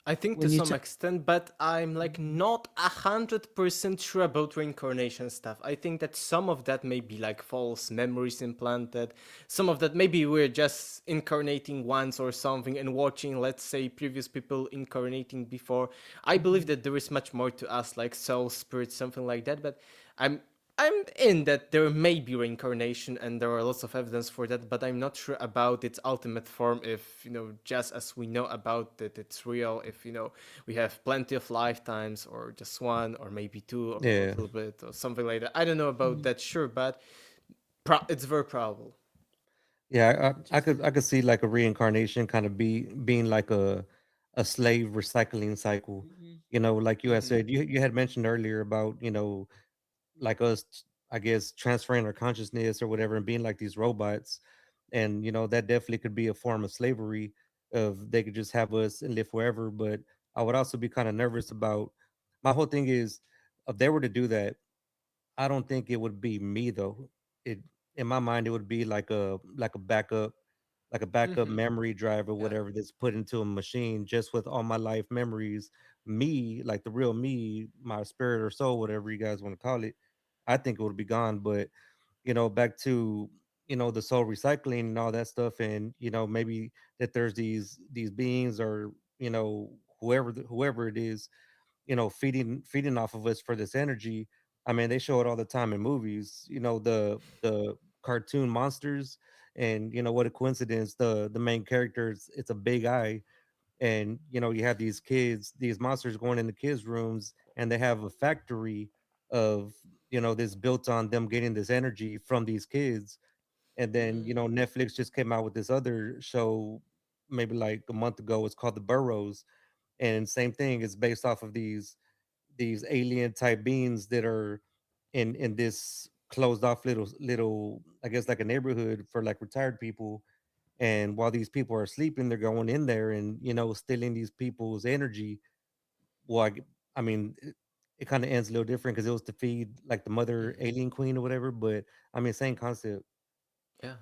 I think to when you? some extent, but I'm like not 100% sure about reincarnation stuff. I think that some of that may be like false memories implanted. Some of that maybe we're just incarnating once or something and watching, let's say, previous people incarnating before. I believe that there is much more to us, like soul, spirit, something like that. But I'm I'm in that there may be reincarnation and there are lots of evidence for that, but I'm not sure about its ultimate form. If, just as we know about it, it's real. If, we have plenty of lifetimes or just one or maybe two or a Yeah. little bit or something like that. I don't know about Mhm. that, sure, but it's very probable. Yeah, I Interesting. could see like a reincarnation kind of being like a slave recycling cycle. Mhm. Like you had Hmm. said, you had mentioned earlier about, like us, I guess, transferring our consciousness or whatever and being like these robots. And, that definitely could be a form of slavery of they could just have us and live forever. But I would also be kind of nervous about my whole thing is if they were to do that, I don't think it would be me though. It in my mind it would be like a backup Hmm. memory drive or Yeah. whatever that's put into a machine just with all my life memories me, like the real me, my spirit or soul, whatever you guys want to call it, I think it would be gone. But back to the soul recycling and all that stuff, and maybe that there's these beings, or whoever it is, feeding off of us for this energy. I mean, they show it all the time in movies. The cartoon monsters, and what a coincidence. The main character, it's a big eye, and you have these kids, these monsters going in the kids' rooms, and they have a factory of this built on them getting this energy from these kids. And then Netflix just came out with this other show maybe like a month ago. It's called The Burrows, and same thing. It's based off of these alien type beings that are in this closed off little, I guess, like a neighborhood for like retired people. And while these people are sleeping, they're going in there and stealing these people's energy. Well, I mean, it kind of ends a little different because it was to feed like the mother Mhm. alien queen or whatever. But I mean, same concept. Yeah.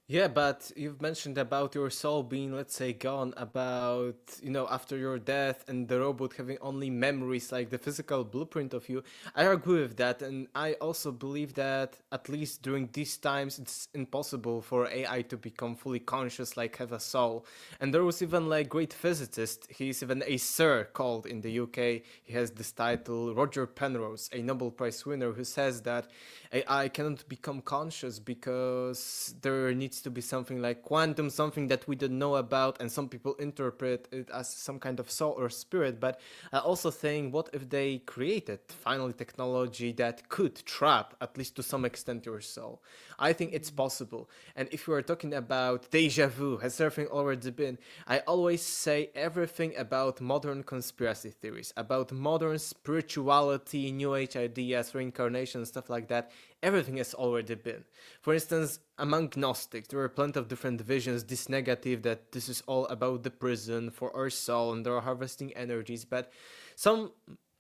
Yeah, but you've mentioned about your soul being, let's say, gone, about, after your death and the robot having only memories, like the physical blueprint of you. I agree with that. And I also believe that, at least during these times, it's impossible for AI to become fully conscious, like have a soul. And there was even like great physicist, he's even a sir called in the UK. He has this title, Roger Penrose, a Nobel Prize winner, who says that AI cannot become conscious because there needs to be something like quantum, something that we don't know about, and some people interpret it as some kind of soul or spirit. But I also think, what if they created finally technology that could trap, at least to some extent, your soul? I think it's possible. And if we are talking about deja vu, has everything already been? I always say everything about modern conspiracy theories, about modern spirituality, new age ideas, reincarnation, stuff like that. Everything has already been. For instance, among Gnostics, there are plenty of different visions, this negative that this is all about the prison for our soul and they're harvesting energies, but some,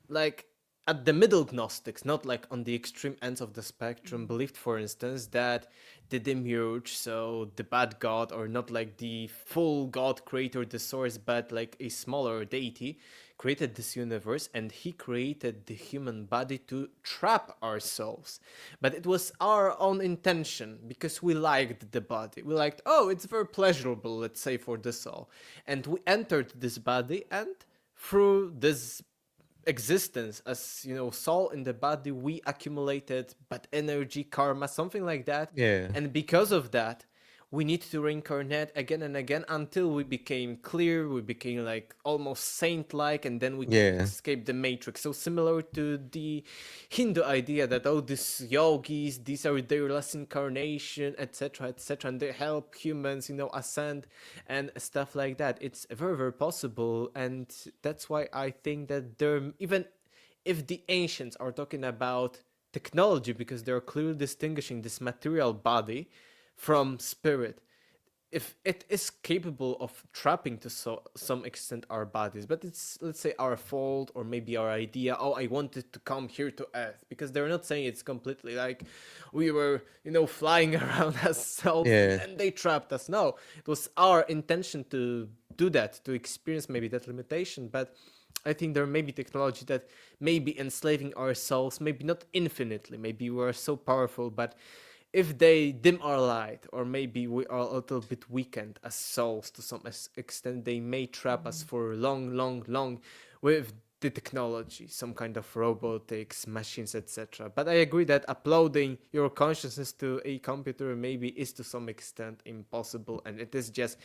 like, at the middle Gnostics, not like on the extreme ends of the spectrum, believed, for instance, that the demiurge, so the bad god, or not like the full god creator, the source, but like a smaller deity, created this universe, and he created the human body to trap our souls. But it was our own intention because we liked the body. We liked, oh, it's very pleasurable, let's say, for the soul. And we entered this body, and through this existence as soul in the body, we accumulated bad energy, karma, something like that. Yeah, And because of that, we need to reincarnate again and again until we became clear, we became like almost saint-like, and then we could yeah, escape the matrix. So similar to the Hindu idea that, oh, these yogis, these are their last incarnation, etc., etc., and they help humans ascend and stuff like that. It's very, very possible. And that's why I think that there, even if the ancients are talking about technology, because they're clearly distinguishing this material body from spirit, if it is capable of trapping to some extent our bodies, but it's, let's say, our fault, or maybe our idea, oh, I wanted to come here to earth, because they're not saying it's completely like we were flying around as souls and yeah, then they trapped us. No, it was our intention to do that, to experience maybe that limitation. But I think there may be technology that may be enslaving our souls, maybe not infinitely, maybe we are so powerful, but if they dim our light, or maybe we are a little bit weakened as souls to some extent, they may trap us for long, long, long with the technology, some kind of robotics, machines, etc. But I agree that uploading your consciousness to a computer maybe is to some extent impossible, and it is just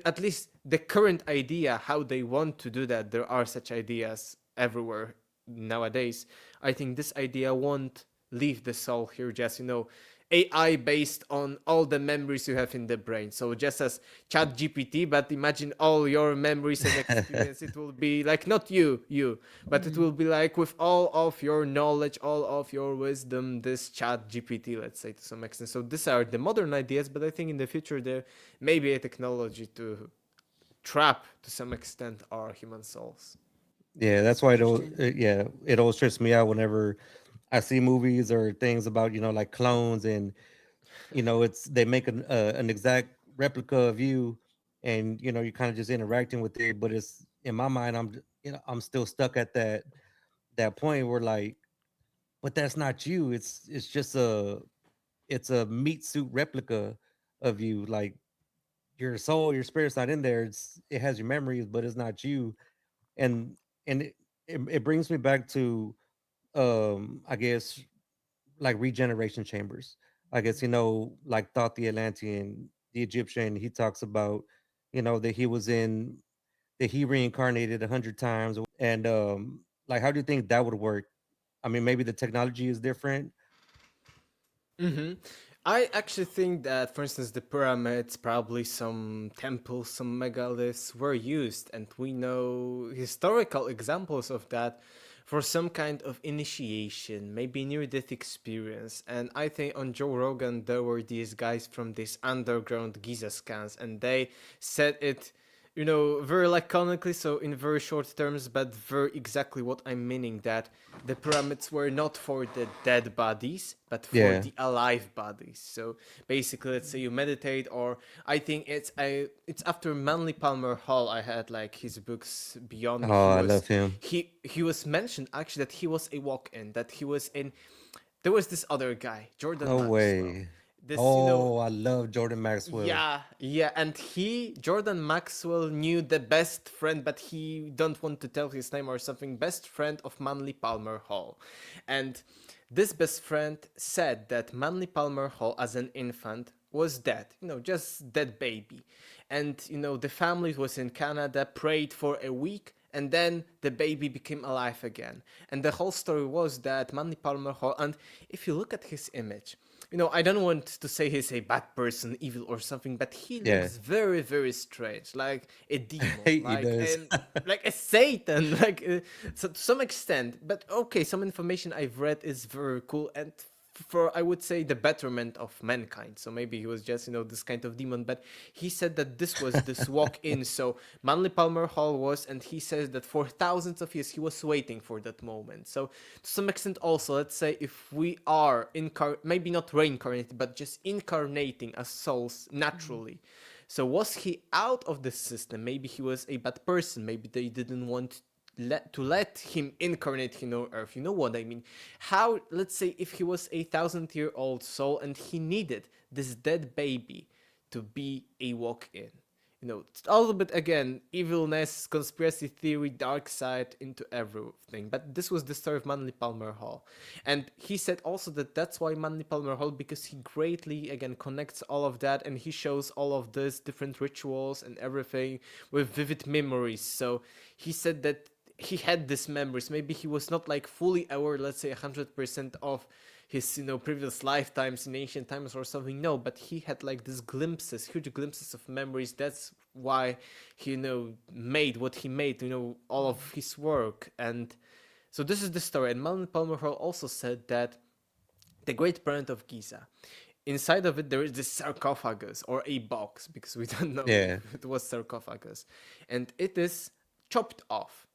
at least the current idea how they want to do that. There are such ideas everywhere nowadays. I think this idea won't leave the soul here, just AI based on all the memories you have in the brain. So just as Chat GPT, but imagine all your memories and experience. It will be like not you, but it Mhm. will be like with all of your knowledge, all of your wisdom, this Chat GPT, let's say, to some extent. So these are the modern ideas, but I think in the future there may be a technology to trap to some extent our human souls. yeah. That's why Interesting. it always trips me out whenever I see movies or things about like clones, and it's they make an exact replica of you, and you're kind of just interacting with it, but in my mind, I'm still stuck at that point where like, but that's not you. It's just a meat suit replica of you. Like your soul, your spirit's not in there. It has your memories, but it's not you. And it brings me back to I guess like regeneration chambers. I guess like Thought the Atlantean, the Egyptian. He talks about that he reincarnated 100 times, and like how do you think that would work? I mean, maybe the technology is different. Hmm. I actually think that, for instance, the pyramids, probably some temples, some megaliths were used, and we know historical examples of that for some kind of initiation, maybe near-death experience. And I think on Joe Rogan there were these guys from this underground Giza scans, and they said it, very laconically, so in very short terms, but very exactly what I'm meaning, that the pyramids were not for the dead bodies, but for Yeah. the alive bodies. So basically, let's say you meditate, or I think it's after Manly Palmer Hall. I had like his books beyond me. Oh, I love him. He was mentioned actually that he was a walk-in, that he was in. There was this other guy, Jordan No Maxwell. way. This, Oh, I love Jordan Maxwell. yeah, yeah, and Jordan Maxwell, knew the best friend, but he don't want to tell his name or something, best friend of Manly Palmer Hall. And this best friend said that Manly Palmer Hall, as an infant, was dead, just dead baby. And, the family was in Canada, prayed for a week, and then the baby became alive again. And the whole story was that Manly Palmer Hall, and if you look at his image, I don't want to say he's a bad person, evil or something, but he Yeah. looks very, very strange, like a demon, He does. like a Satan, like so to some extent. But okay, some information I've read is very cool, and for, I would say, the betterment of mankind. So maybe he was just this kind of demon. But he said that this was this walk in. So Manly Palmer Hall was, and he says that for thousands of years he was waiting for that moment. So to some extent, also, let's say if we are maybe not reincarnated, but just incarnating as souls naturally. So was he out of the system? Maybe he was a bad person. Maybe they didn't want to let him incarnate in our earth. You know what I mean? How, let's say, if he was a 1,000-year-old soul and he needed this dead baby to be a walk-in. It's a little bit, again, evilness, conspiracy theory, dark side into everything. But this was the story of Manly Palmer Hall. And he said also that that's why Manly Palmer Hall, because he greatly, again, connects all of that, and he shows all of this different rituals and everything with vivid memories. So he said that he had these memories. Maybe he was not like fully aware, let's say 100% of his previous lifetimes in ancient times or something. No, but he had like these glimpses, huge glimpses of memories. That's why he made what he made, all of his work. And so this is the story. And Malin Palmer Hall also said that the Great Pyramid of Giza, inside of it there is this sarcophagus, or a box, because we don't know Yeah. if it was sarcophagus, and it is chopped off.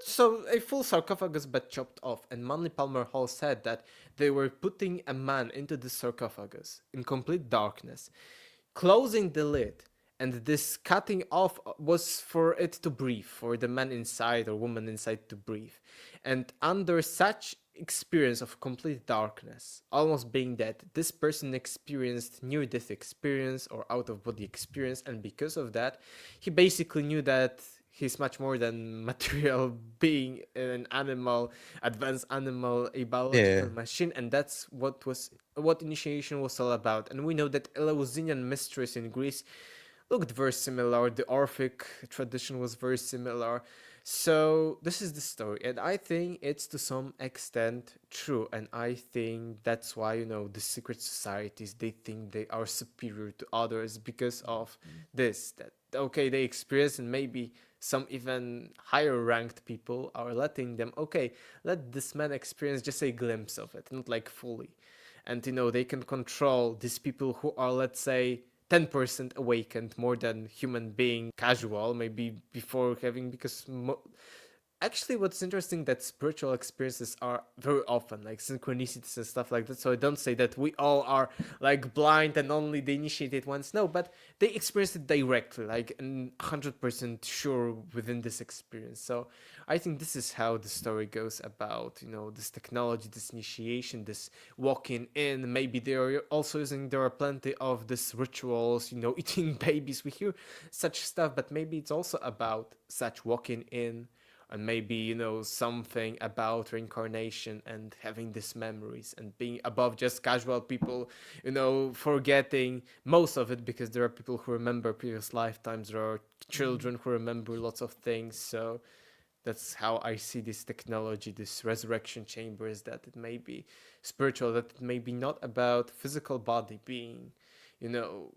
So a full sarcophagus, but chopped off. And Manly Palmer Hall said that they were putting a man into the sarcophagus in complete darkness, closing the lid, and this cutting off was for it to breathe, for the man inside or woman inside to breathe. And under such experience of complete darkness, almost being dead, this person experienced near-death experience or out-of-body experience, and because of that, he basically knew that he's much more than material being, an animal, advanced animal, a biological Yeah. machine, and that's what initiation was all about. And we know that Eleusinian mysteries in Greece looked very similar. The Orphic tradition was very similar. So this is the story, and I think it's to some extent true. And I think that's why the secret societies, they think they are superior to others because of this. That okay, they experience, and maybe some even higher ranked people are letting them, okay, let this man experience just a glimpse of it, not like fully. And they can control these people who are, let's say, 10% awakened, more than human being casual, maybe before having, because Actually, what's interesting that spiritual experiences are very often like synchronicities and stuff like that. So I don't say that we all are like blind and only the initiated ones. No, but they experience it directly, like 100% sure within this experience. So I think this is how the story goes about, this technology, this initiation, this walking in. Maybe they are also using, there are plenty of these rituals, eating babies. We hear such stuff, but maybe it's also about such walking in, and maybe something about reincarnation and having these memories and being above just casual people, forgetting most of it, because there are people who remember previous lifetimes, there are children who remember lots of things. So that's how I see this technology, this resurrection chambers, that it may be spiritual, that it may be not about physical body being, you know,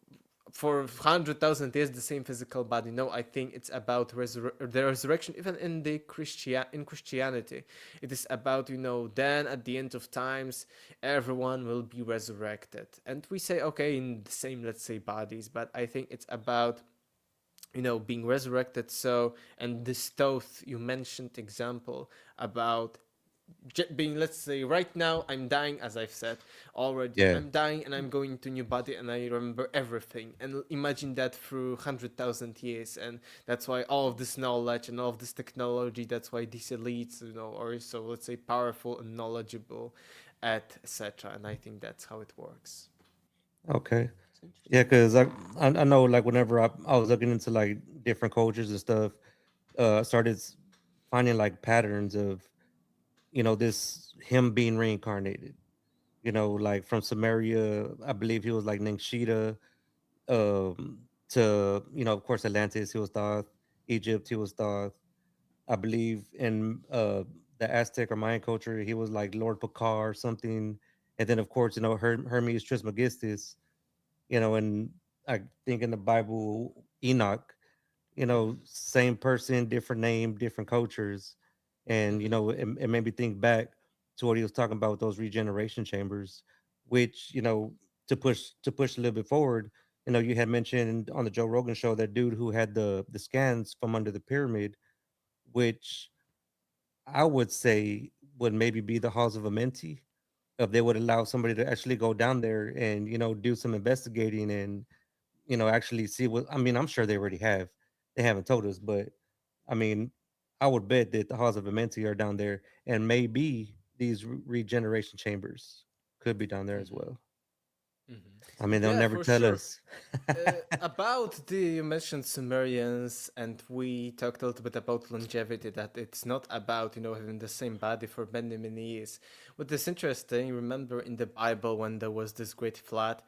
for 100,000 years the same physical body. No, I think it's about the resurrection. Even in the Christianity, it is about, then at the end of times everyone will be resurrected, and we say okay, in the same, let's say, bodies. But I think it's about being resurrected. So, and this Thoth you mentioned example about being, let's say, right now I'm dying, as I've said already, Yeah. I'm dying and I'm going to new body and I remember everything, and imagine that through 100,000 years. And that's why all of this knowledge and all of this technology, that's why these elites, are so, let's say, powerful and knowledgeable, at etc. And I think that's how it works. Okay. Yeah, because I know, like, whenever I was looking into like different cultures and stuff, started finding like patterns of, this him being reincarnated. Like from Samaria, I believe he was like Ningshita, to, of course, Atlantis, he was Thoth. Egypt, he was Thoth. I believe in the Aztec or Mayan culture, he was like Lord Pakar or something. And then, of course, Hermes Trismegistus, and I think in the Bible, Enoch, same person, different name, different cultures. And, it made me think back to what he was talking about with those regeneration chambers, which, to push a little bit forward, you had mentioned on the Joe Rogan show that dude who had the scans from under the pyramid, which I would say would maybe be the halls of a mentee, if they would allow somebody to actually go down there and, do some investigating and, actually see what, I mean, I'm sure they already have. They haven't told us, but I mean, I would bet that the halls of Amenti are down there, and maybe these regeneration chambers could be down there as well. I mean, they'll Yeah, never for tell sure. us. About the, you mentioned Sumerians, and we talked a little bit about longevity, that it's not about, having the same body for many, many years. What is interesting, remember in the Bible when there was this great flood,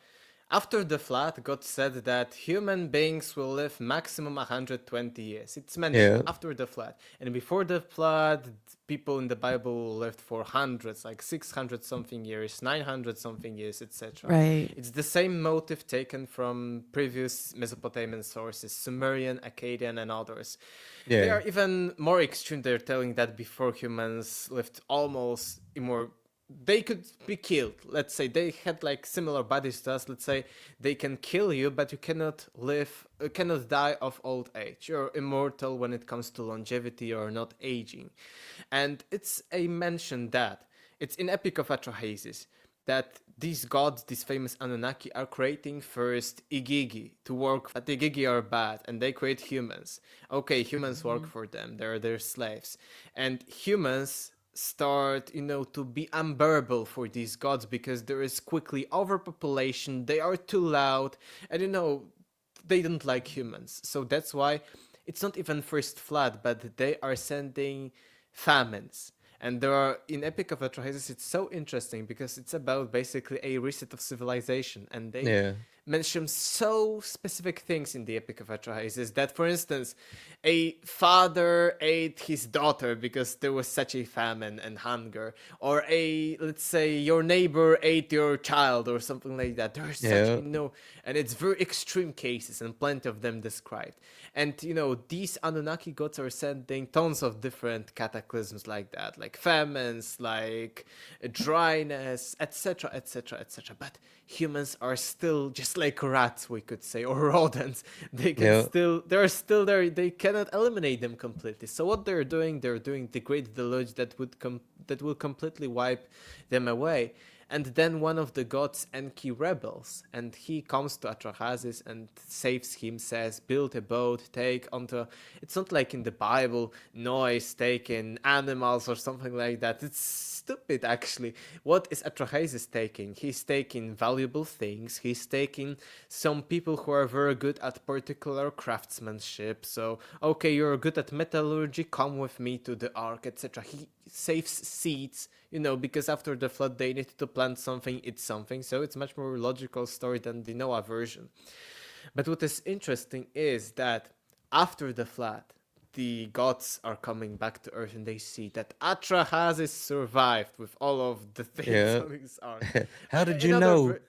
after the flood, God said that human beings will live maximum 120 years. It's mentioned Yeah, after the flood. And before the flood, people in the Bible lived for hundreds, like 600 something years, 900 something years, etc. Right. It's the same motive taken from previous Mesopotamian sources, Sumerian, Akkadian, and others. They yeah, are even more extreme. They're telling that before humans lived almost immortal, they could be killed. Let's say they had like similar bodies to us. Let's say they can kill you, but you cannot live, cannot die of old age. You're immortal when it comes to longevity or not aging. And it's a mention that it's in Epic of Atrahasis that these gods, these famous Anunnaki, are creating first Igigi to work. But Igigi are bad, and they create humans. Okay, humans work for them. They're their slaves, and humans start, to be unbearable for these gods, because there is quickly overpopulation. They are too loud, and they don't like humans. So that's why it's not even first flood, but they are sending famines. And there are, in Epic of Atrahasis, it's so interesting because it's about basically a reset of civilization, and they yeah, mention so specific things in the Epic of Atrahasis that, for instance, a father ate his daughter because there was such a famine and hunger, or let's say, your neighbor ate your child or something like that. There are such, yeah, and it's very extreme cases and plenty of them described. And, these Anunnaki gods are sending tons of different cataclysms like that, like famines, like dryness, etc., etc., etc. But humans are still just like rats, we could say, or rodents. They can Yeah. still, they're still there. They cannot eliminate them completely. So what they're doing the great deluge that will completely wipe them away. And then one of the gods, Enki, rebels, and he comes to Atrahasis and saves him, says, build a boat, take onto... It's not like in the Bible, Noah's taking animals or something like that. It's stupid, actually. What is Atrahasis taking? He's taking valuable things. He's taking some people who are very good at particular craftsmanship. So, okay, you're good at metallurgy, come with me to the ark, etc. He saves seeds, because after the flood they needed to plant something, eat something, so it's much more logical story than the Noah version. But what is interesting is that after the flood, the gods are coming back to Earth and they see that Atrahasis survived with all of the things Yeah. on his arm. How did In you other know?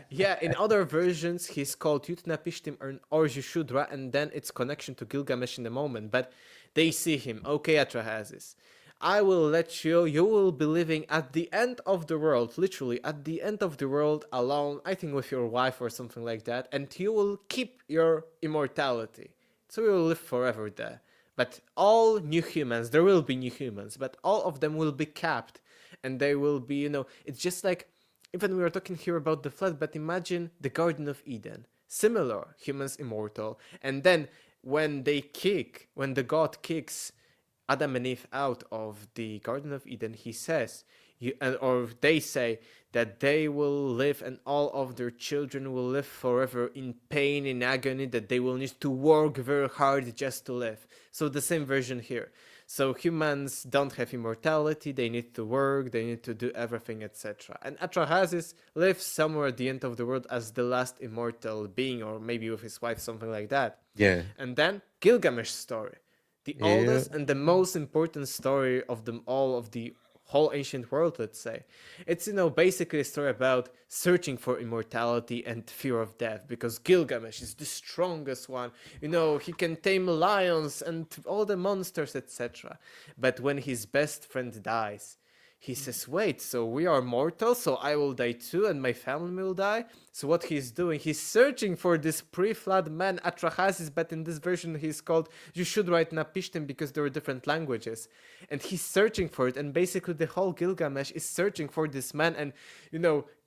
yeah, in other versions, he's called Utnapishtim or Yushudra, and then its connection to Gilgamesh in the moment. But they see him, okay, Atrahasis, I will let you will be living at the end of the world, literally at the end of the world alone, I think with your wife or something like that, and you will keep your immortality. So you will live forever there. But all new humans, there will be new humans, but all of them will be capped, and they will be, it's just like, even we are talking here about the flood, but imagine the Garden of Eden. Similar, humans immortal. And then when the god kicks Adam and Eve out of the Garden of Eden, he says, or they say that they will live and all of their children will live forever in pain, in agony, that they will need to work very hard just to live. So the same version here. So humans don't have immortality, they need to work, they need to do everything, etc. And Atrahasis lives somewhere at the end of the world as the last immortal being, or maybe with his wife, something like that. Yeah. And then Gilgamesh story. The Yeah. oldest and the most important story of them all, of the whole ancient world, let's say. It's, basically a story about searching for immortality and fear of death, because Gilgamesh is the strongest one. He can tame lions and all the monsters, etc. But when his best friend dies, he says, wait, so we are mortal, so I will die too, and my family will die? So what he's doing, he's searching for this pre-flood man, Atrahasis, but in this version he's called, you should write Napishtim because there are different languages. And he's searching for it, and basically the whole Gilgamesh is searching for this man, and,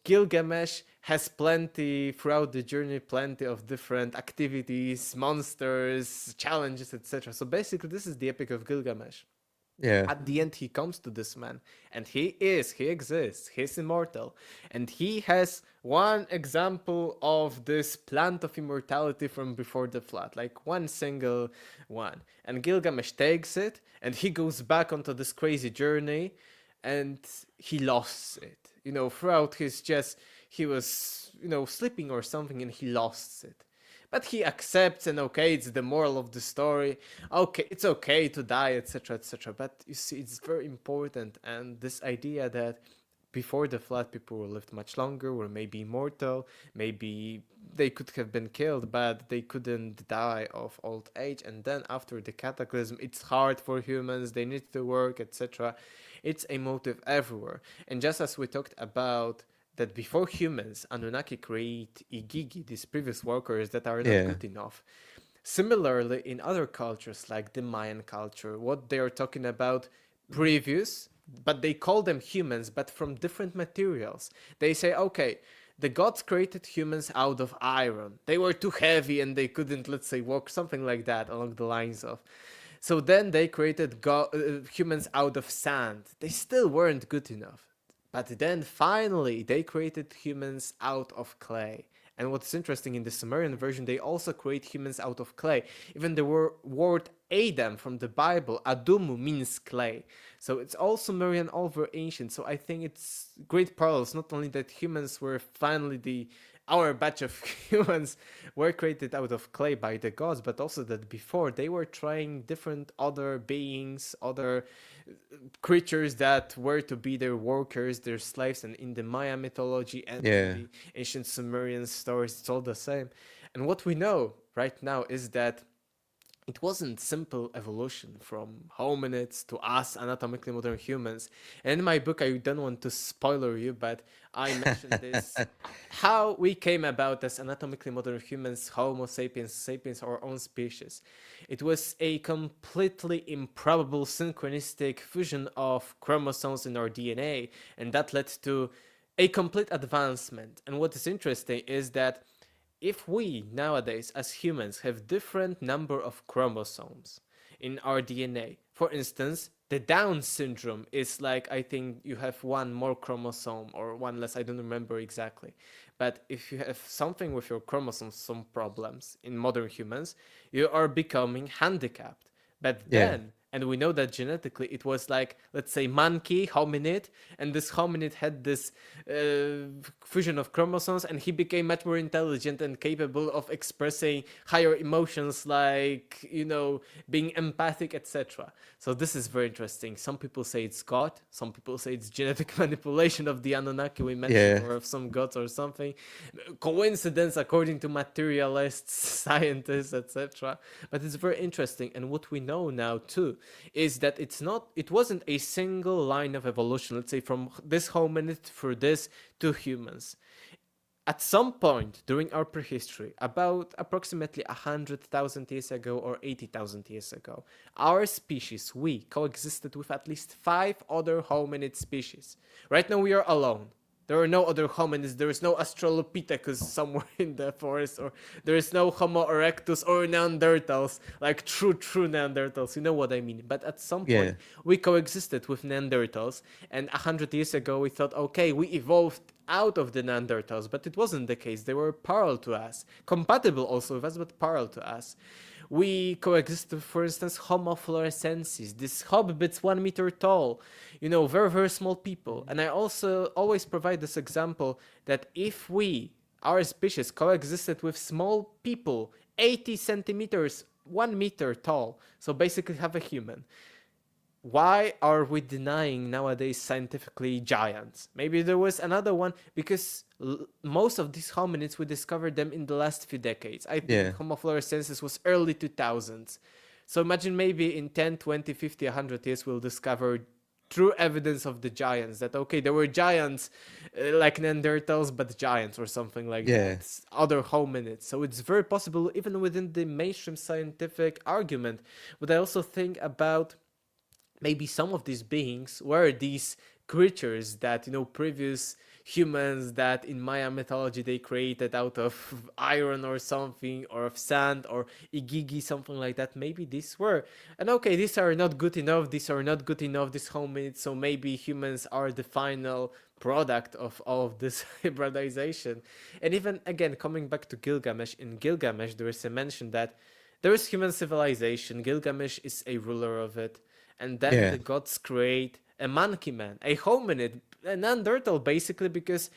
Gilgamesh has plenty, throughout the journey, plenty of different activities, monsters, challenges, etc. So basically this is the epic of Gilgamesh. Yeah. At the end, he comes to this man, and he exists, he's immortal, and he has one example of this plant of immortality from before the flood, like one single one. And Gilgamesh takes it, and he goes back onto this crazy journey, and he lost it. Throughout he was, sleeping or something, and he lost it. But he accepts, and okay, it's the moral of the story. Okay, it's okay to die, etc., etc. But you see, it's very important, and this idea that before the flood, people were lived much longer, were maybe immortal, maybe they could have been killed, but they couldn't die of old age. And then after the cataclysm, it's hard for humans, they need to work, etc. It's a motive everywhere. And just as we talked about that before humans, Anunnaki create Igigi, these previous workers that are not Yeah. good enough. Similarly, in other cultures, like the Mayan culture, what they are talking about previous, but they call them humans, but from different materials. They say, okay, the gods created humans out of iron. They were too heavy and they couldn't, let's say, walk, something like that, along the lines of. So then they created humans out of sand. They still weren't good enough. But then finally they created humans out of clay. And what's interesting, in the Sumerian version, they also create humans out of clay. Even the word Adam from the Bible, Adumu, means clay. So it's all Sumerian, all very ancient. So I think it's great parallels. Not only that humans were finally our batch of humans were created out of clay by the gods, but also that before they were trying different other beings, other creatures that were to be their workers, their slaves. And in the Maya mythology and Yeah. in the ancient Sumerian stories, it's all the same. And what we know right now is that it wasn't simple evolution from hominids to us anatomically modern humans. And in my book, I don't want to spoiler you, but I mentioned this how we came about as anatomically modern humans, Homo sapiens sapiens, our own species. It was a completely improbable synchronistic fusion of chromosomes in our DNA, and that led to a complete advancement. And what is interesting is that if we nowadays as humans have different number of chromosomes in our DNA, for instance, the Down syndrome is like, I think you have one more chromosome or one less, I don't remember exactly. But if you have something with your chromosomes, some problems in modern humans, you are becoming handicapped. But Yeah. then, and we know that genetically it was like, let's say, monkey, hominid, and this hominid had this fusion of chromosomes, and he became much more intelligent and capable of expressing higher emotions like, being empathic, etc. So this is very interesting. Some people say it's God, some people say it's genetic manipulation of the Anunnaki we mentioned, Yeah. or of some gods or something. Coincidence according to materialists, scientists, etc. But it's very interesting. And what we know now too is that it wasn't a single line of evolution, let's say from this hominid through this to humans. At some point during our prehistory, about approximately 100,000 years ago or 80,000 years ago, our species, we, coexisted with at least 5 other hominid species. Right now we are alone. There are no other hominids. There is no Australopithecus somewhere in the forest, or there is no Homo erectus or Neanderthals, like true Neanderthals. You know what I mean? But at some Yeah. point, we coexisted with Neanderthals, and 100 years ago, we thought, okay, we evolved out of the Neanderthals, but it wasn't the case. They were parallel to us, compatible also with us, but parallel to us. We coexisted, for instance, Homo floresiensis, these hobbits 1 meter tall, very, very small people. And I also always provide this example that if we, our species, coexisted with small people, 80 centimeters, 1 meter tall, so basically have a human, why are we denying nowadays scientifically giants? Maybe there was another one, because most of these hominids, we discovered them in the last few decades. I think Yeah. Homo floresiensis was early 2000s. So imagine maybe in 10, 20, 50, 100 years we'll discover true evidence of the giants, that okay, there were giants like Neanderthals, but giants or something like Yeah. that, other hominids. So it's very possible even within the mainstream scientific argument. But I also think about maybe some of these beings were these creatures that previous humans that in Maya mythology they created out of iron or something, or of sand, or igigi, something like that. Maybe these were, and okay, these are not good enough, these hominids, so maybe humans are the final product of all of this hybridization. And even again, coming back to Gilgamesh, in Gilgamesh there is a mention that there is human civilization, Gilgamesh is a ruler of it, and then Yeah. the gods create a monkey man, a hominid, a Neanderthal basically, because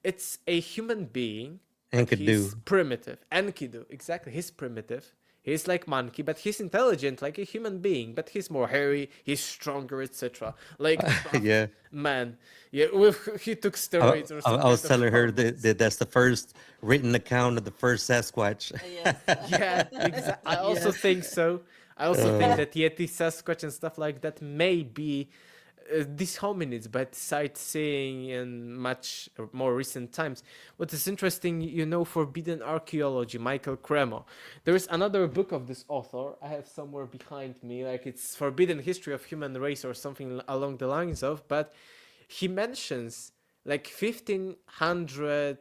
it's a human being, but he's Enkidu. primitive. Enkidu, exactly. He's primitive. He's like monkey, but he's intelligent like a human being, but he's more hairy, he's stronger, etc. Like buff Yeah. man. Yeah, he took I, steroids or some I was kind of telling her hormones. that that's the first written account of the first Sasquatch. Yes. Yeah, exactly. I also Yes. think so. I also think that Yeti, Sasquatch, and stuff like that may be these hominids, but sightseeing in much more recent times. What is interesting, Forbidden Archaeology, Michael Cremo. There is another book of this author I have somewhere behind me, like it's Forbidden History of Human Race or something along the lines of, but he mentions like 1500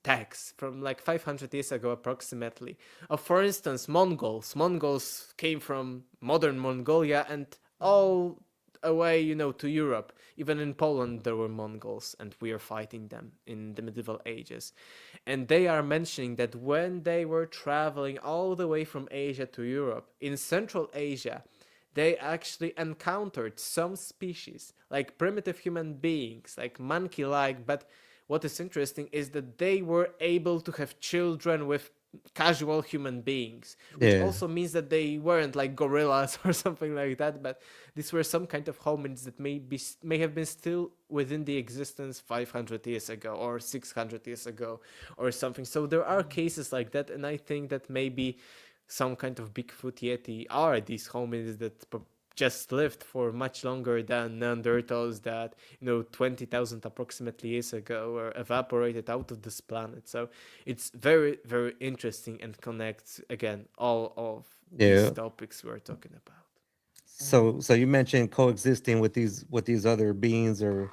texts from like 500 years ago approximately of, for instance, Mongols came from modern Mongolia and all away to Europe. Even in Poland there were Mongols, and we are fighting them in the medieval ages. And they are mentioning that when they were traveling all the way from Asia to Europe, in Central Asia they actually encountered some species, like primitive human beings, like monkey-like, but what is interesting is that they were able to have children with casual human beings, which Yeah. also means that they weren't like gorillas or something like that, but these were some kind of hominids that may have been still within the existence 500 years ago or 600 years ago or something. So there are cases like that, and I think that maybe some kind of Bigfoot Yeti are these hominids that just lived for much longer than Neanderthals that 20,000 approximately years ago were evaporated out of this planet. So it's very very interesting and connects again all of these Yeah. topics we're talking about. So you mentioned coexisting with these other beings, or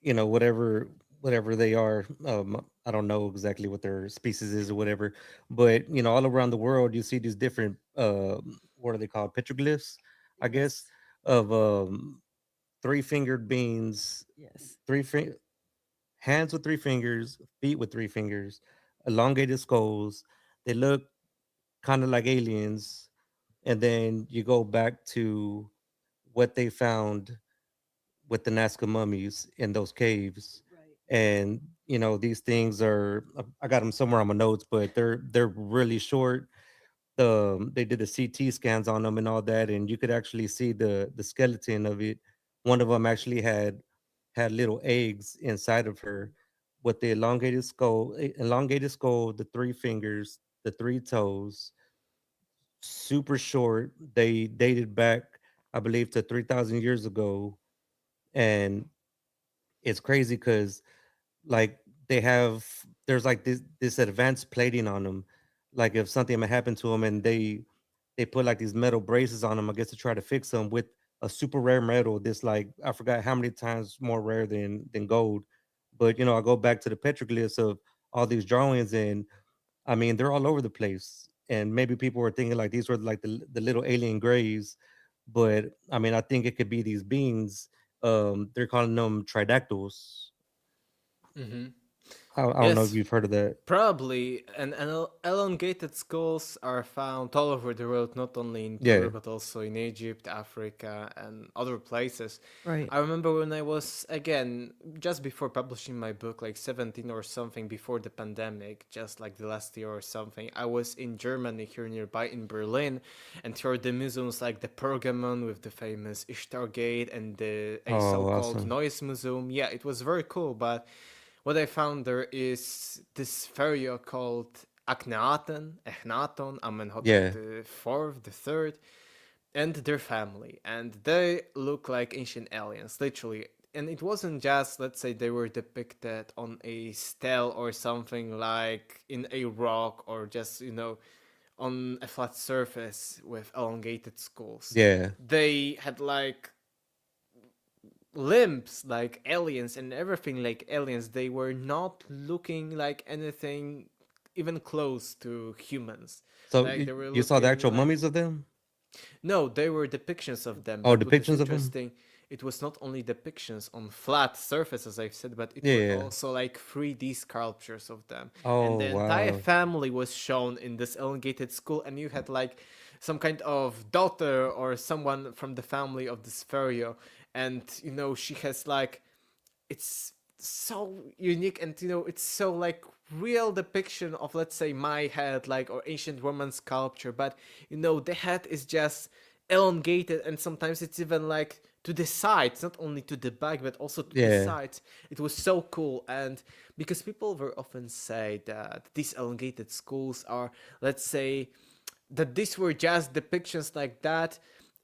whatever they are. I don't know exactly what their species is or whatever, but all around the world you see these different what are they called, petroglyphs, I guess, Yes. of three-fingered beings, Yes. three hands with three fingers, feet with three fingers, elongated skulls. They look kind of like aliens. And then you go back to what they found with the Nazca mummies in those caves. Right. And these things are, I got them somewhere on my notes, but they're really short. They did the CT scans on them and all that, and you could actually see the skeleton of it. One of them actually had little eggs inside of her, with the elongated skull, the three fingers, the three toes, super short. They dated back, I believe, to 3,000 years ago. And it's crazy because, like, there's like this advanced plating on them. Like, if something had happened to them, and they put like these metal braces on them, I guess, to try to fix them with a super rare metal. This, like, I forgot how many times more rare than gold. But I go back to the petroglyphs of all these drawings, and I mean, they're all over the place. And maybe people were thinking like these were like the little alien graves, but I mean, I think it could be these beings. They're calling them tridactyls. Hmm. I don't know if Yes, you've heard of that. probably, and elongated skulls are found all over the world, not only in Peru, Yeah, but also in Egypt, Africa, and other places. Right. I remember when I was, again, just before publishing my book, like 17 or something, before the pandemic, just like the last year or something, I was in Germany, here nearby in Berlin, and here are the museums like the Pergamon with the famous Ishtar Gate and the a oh, so-called awesome. Noise Museum. Yeah, it was very cool, but what I found there is this fairy called Echnaton, Amenhotep Yeah, the fourth, the third, and their family, and they look like ancient aliens, literally. And it wasn't just, let's say, they were depicted on a stele or something like in a rock or just on a flat surface with elongated skulls. yeah. They had like limbs like aliens and everything like aliens. They were not looking like anything even close to humans. So Like they were you saw the looking actual like, mummies of them? no, they were depictions of them. Oh, But what is depictions of them? interesting, it was not only depictions on flat surfaces, I've said, but it were Yeah. also like 3D sculptures of them. And Oh, the entire wow. family was shown in this elongated skull, and you had like some kind of daughter or someone from the family of this Ferio, and she has like, it's so unique, and it's so like real depiction of, let's say, my head, like, or ancient Roman sculpture. But the head is just elongated, and sometimes it's even like to the sides, not only to the back but also to the Yeah. sides. It was so cool. And because people very often say that these elongated skulls are, let's say, that these were just depictions like that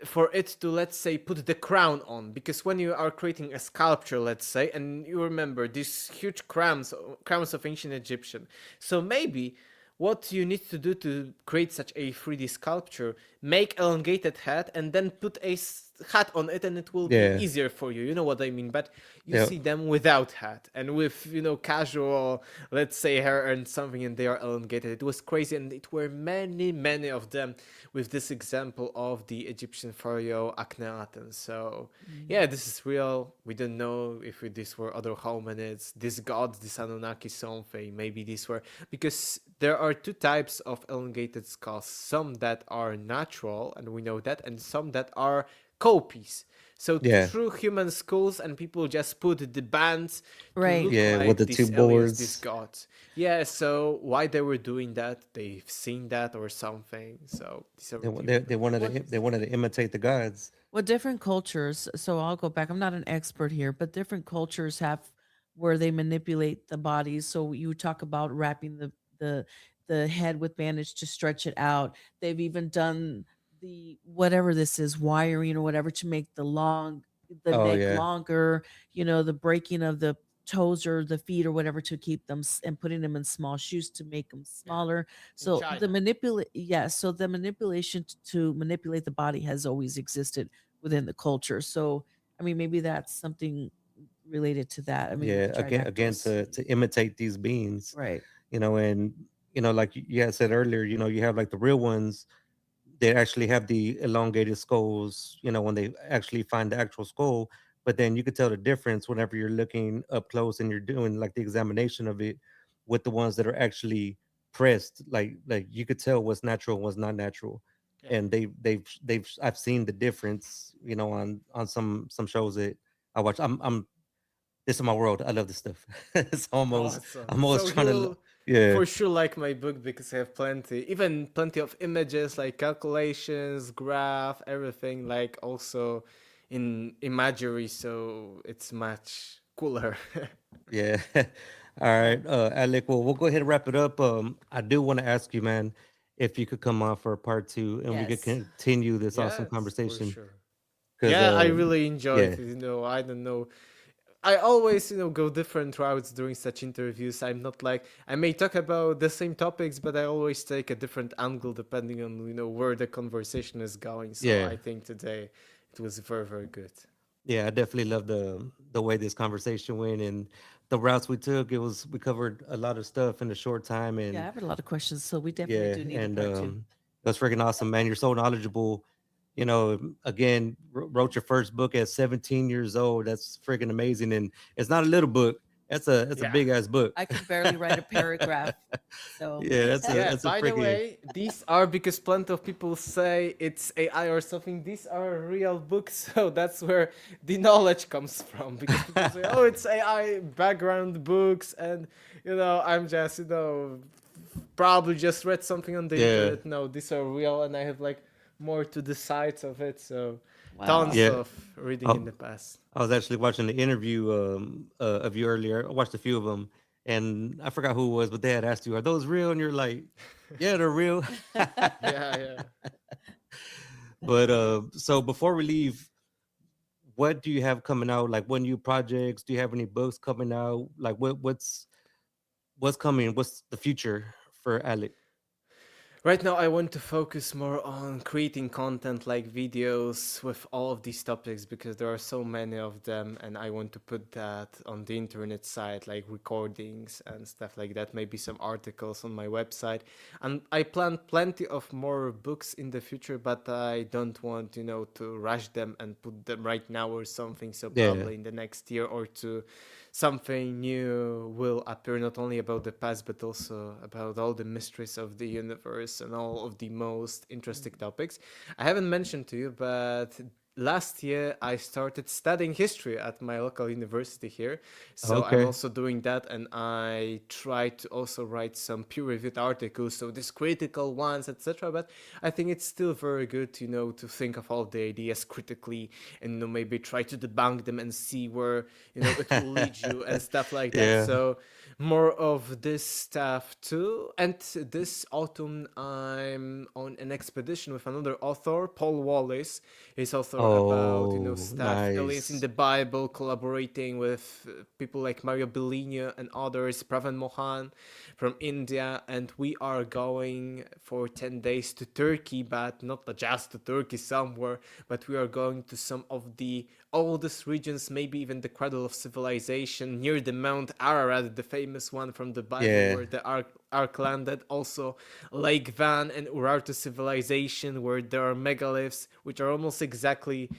for it to, let's say, put the crown on, because when you are creating a sculpture, let's say, and you remember these huge crowns of ancient Egyptian, so maybe what you need to do to create such a 3D sculpture, make elongated head and then put a hat on it, and it will be Yeah. easier for you. You know what I mean? But you Yeah. see them without hat and with casual, let's say, hair and something, and they are elongated. It was crazy, and it were many many of them, with this example of the Egyptian pharaoh Akhenaten. So Mm. yeah, this is real. We don't know if these were other hominids, these gods, this Anunnaki something. Maybe these were, because there are two types of elongated skulls: some that are natural, and we know that, and some that are copies. So Yeah. true human skulls, and people just put the bands to Right. look Yeah. With like the two these aliens, these boards. gods. Yeah, so why they were doing that? They've seen that or something. So these are really They random wanted What they wanted to imitate the gods. what different cultures, so I'll go back. I'm not an expert here, but different cultures have where they manipulate the bodies. So you talk about wrapping the the head with bandage to stretch it out. They've even done the whatever this is, wiring or whatever, to make the Oh neck yeah. longer, the breaking of the toes or the feet or whatever, to keep them and putting them in small shoes to make them Yeah, smaller. in So the China. manipulate yeah, so the manipulation to manipulate the body has always existed within the culture. So I mean, maybe that's something related to that. I mean, Yeah, with again Tridactylus. to imitate these beings, Right. and like you had said earlier, you have like the real ones. They actually have the elongated skulls, when they actually find the actual skull. But then you could tell the difference whenever you're looking up close and you're doing like the examination of it with the ones that are actually pressed. Like you could tell what's natural and what's not natural. Yeah. And they've I've seen the difference, on some shows that I watch. I'm This is my world. I love this stuff. it's almost Awesome. I'm always So trying to you'll yeah. for sure like my book because I have plenty of images like calculations, graph, everything like also in imagery. So it's much cooler. Yeah. All right, Alec. Well, we'll go ahead and wrap it up. I do want to ask you, man, if you could come on for a part two and we could Yes. continue this awesome Yes, for conversation. sure. Because, Yeah, I really enjoyed yeah, it. I don't know. I always, go different routes during such interviews. I'm not like I may talk about the same topics, but I always take a different angle depending on where the conversation is going. So yeah, I think today it was very very good. yeah. I definitely love the way this conversation went and the routes we took. We covered a lot of stuff in a short time, Yeah, I and have a lot of questions, so we definitely yeah, do need a and part two. it was freaking awesome, man. You're so knowledgeable. Again, wrote your first book at 17 years old. That's freaking amazing, and it's not a little book. That's a Yeah. big ass book. I can barely write a paragraph. So Yeah, that's a Yeah, that's a by the freaking way, these are because plenty of people say it's AI or something. These are real books, so that's where the knowledge comes from. Because people say, "Oh, it's AI background books," and I'm just probably just read something on the yeah, internet. No, these are real, and I have like more to the sides of it. So tons wow. yeah. of reading in I, the past. I was actually watching the interview of you earlier. I watched a few of them, and I forgot who it was, but they had asked you, "Are those real?" And you're like, "Yeah, they're real." Yeah, yeah. But so before we leave, what do you have coming out? Like, what new projects? Do you have any books coming out? Like, what's coming? What's the future for Alec? Right now, I want to focus more on creating content like videos with all of these topics because there are so many of them, and I want to put that on the internet side, like recordings and stuff like that. Maybe some articles on my website. And I plan plenty of more books in the future, but I don't want, to rush them and put them right now or something. So Yeah, probably in the next year or two, something new will appear not only about the past but also about all the mysteries of the universe and all of the most interesting topics. I haven't mentioned to you, but last year I started studying history at my local university here. So I'm okay, also doing that, and I try to also write some peer-reviewed articles, so these critical ones, etc. But I think it's still very good, to think of all the ideas critically and maybe try to debunk them and see where it will lead you and stuff like that. yeah. So more of this stuff too. And this autumn I'm on an expedition with another author, Paul Wallace. He's author about Oh, stuff aliens in nice. the Bible, collaborating with people like Mario Bellini and others, Pravan Mohan from India, and we are going for 10 days to Turkey, but not just to Turkey somewhere, but we are going to some of the oldest regions, maybe even the cradle of civilization, near the Mount Ararat, the famous one from the Bible Yeah, where the Ark landed. Also, Lake Van and Urartu civilization, where there are megaliths, which are almost exactly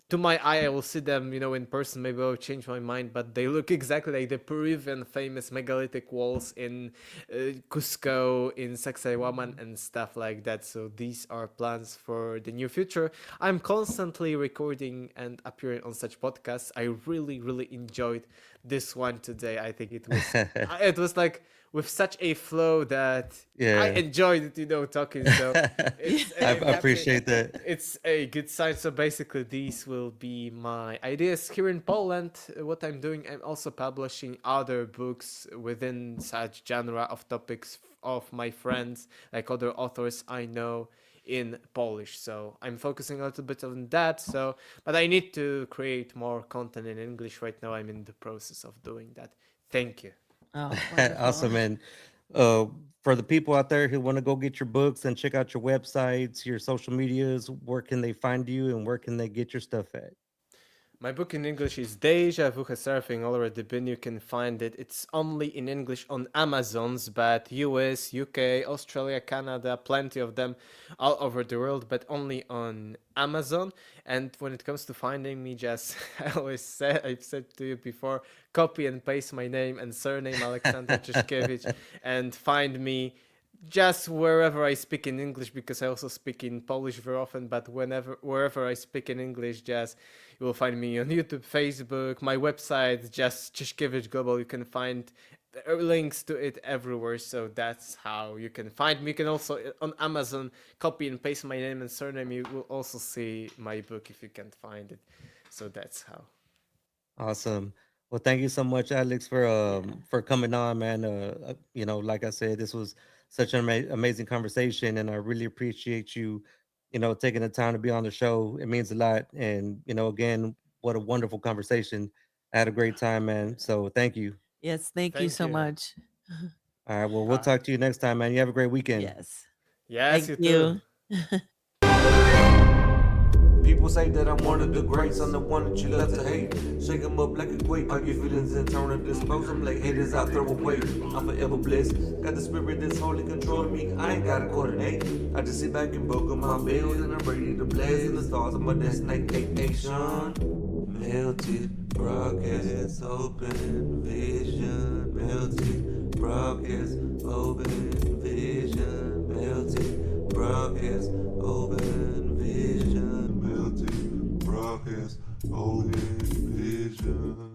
to my eye. I will see them, in person. Maybe I'll change my mind, but they look exactly like the Peruvian famous megalithic walls in Cusco, in Sacsayhuaman, and stuff like that. So these are plans for the near future. I'm constantly recording and appearing on such podcasts. I really, really enjoyed this one today. I think it was like with such a flow that Yeah. I enjoyed it, talking. So I appreciate that. It's a good sign. So basically, these will be my ideas here in Poland. What I'm doing, I'm also publishing other books within such genre of topics of my friends, like other authors I know in Polish. So I'm focusing a little bit on that. So, but I need to create more content in English right now. I'm in the process of doing that. Thank you. Oh, wonderful. Awesome. And uh, for the people out there who want to go get your books and check out your websites, your social medias, where can they find you and where can they get your stuff at? My book in English is Déjà, who has surfing already been. You can find it. It's only in English on Amazon's, but US, UK, Australia, Canada, plenty of them all over the world, but only on Amazon. And when it comes to finding me, just I've said to you before, copy and paste my name and surname Aleksander Czeszkiewicz and find me just wherever I speak in English, because I also speak in Polish very often, but wherever I speak in English, just you will find me on YouTube, Facebook, my website, just Czeszkiewicz Global. You can find links to it everywhere, so that's how you can find me. You can also on Amazon copy and paste my name and surname. You will also see my book if you can't find it. So that's how. Awesome. Well, thank you so much, Alex, for coming on, man. Like I said, this was such an amazing conversation, and I really appreciate you, taking the time to be on the show. It means a lot, and again, what a wonderful conversation. I had a great time, man. So thank you. Yes, thank you Thank so you. much. All right. Well, we'll Ah. talk to you next time, man. You have a great weekend. Yes. Yes, Thank you you. too. People say that I'm one of the greats, I'm the one that you love to hate. Shake 'em up like a quake, all your feelings and turn and dispose them like haters I throw away. I'm forever blessed, got the spirit that's holy controlling me, I ain't gotta coordinate. I just sit back and book my bills and I'm ready to blaze in the stars of my destination. Melted broadcast, open vision. Melted broadcast, open vision. Melted broadcast, open vision. Melted broadcast, open vision.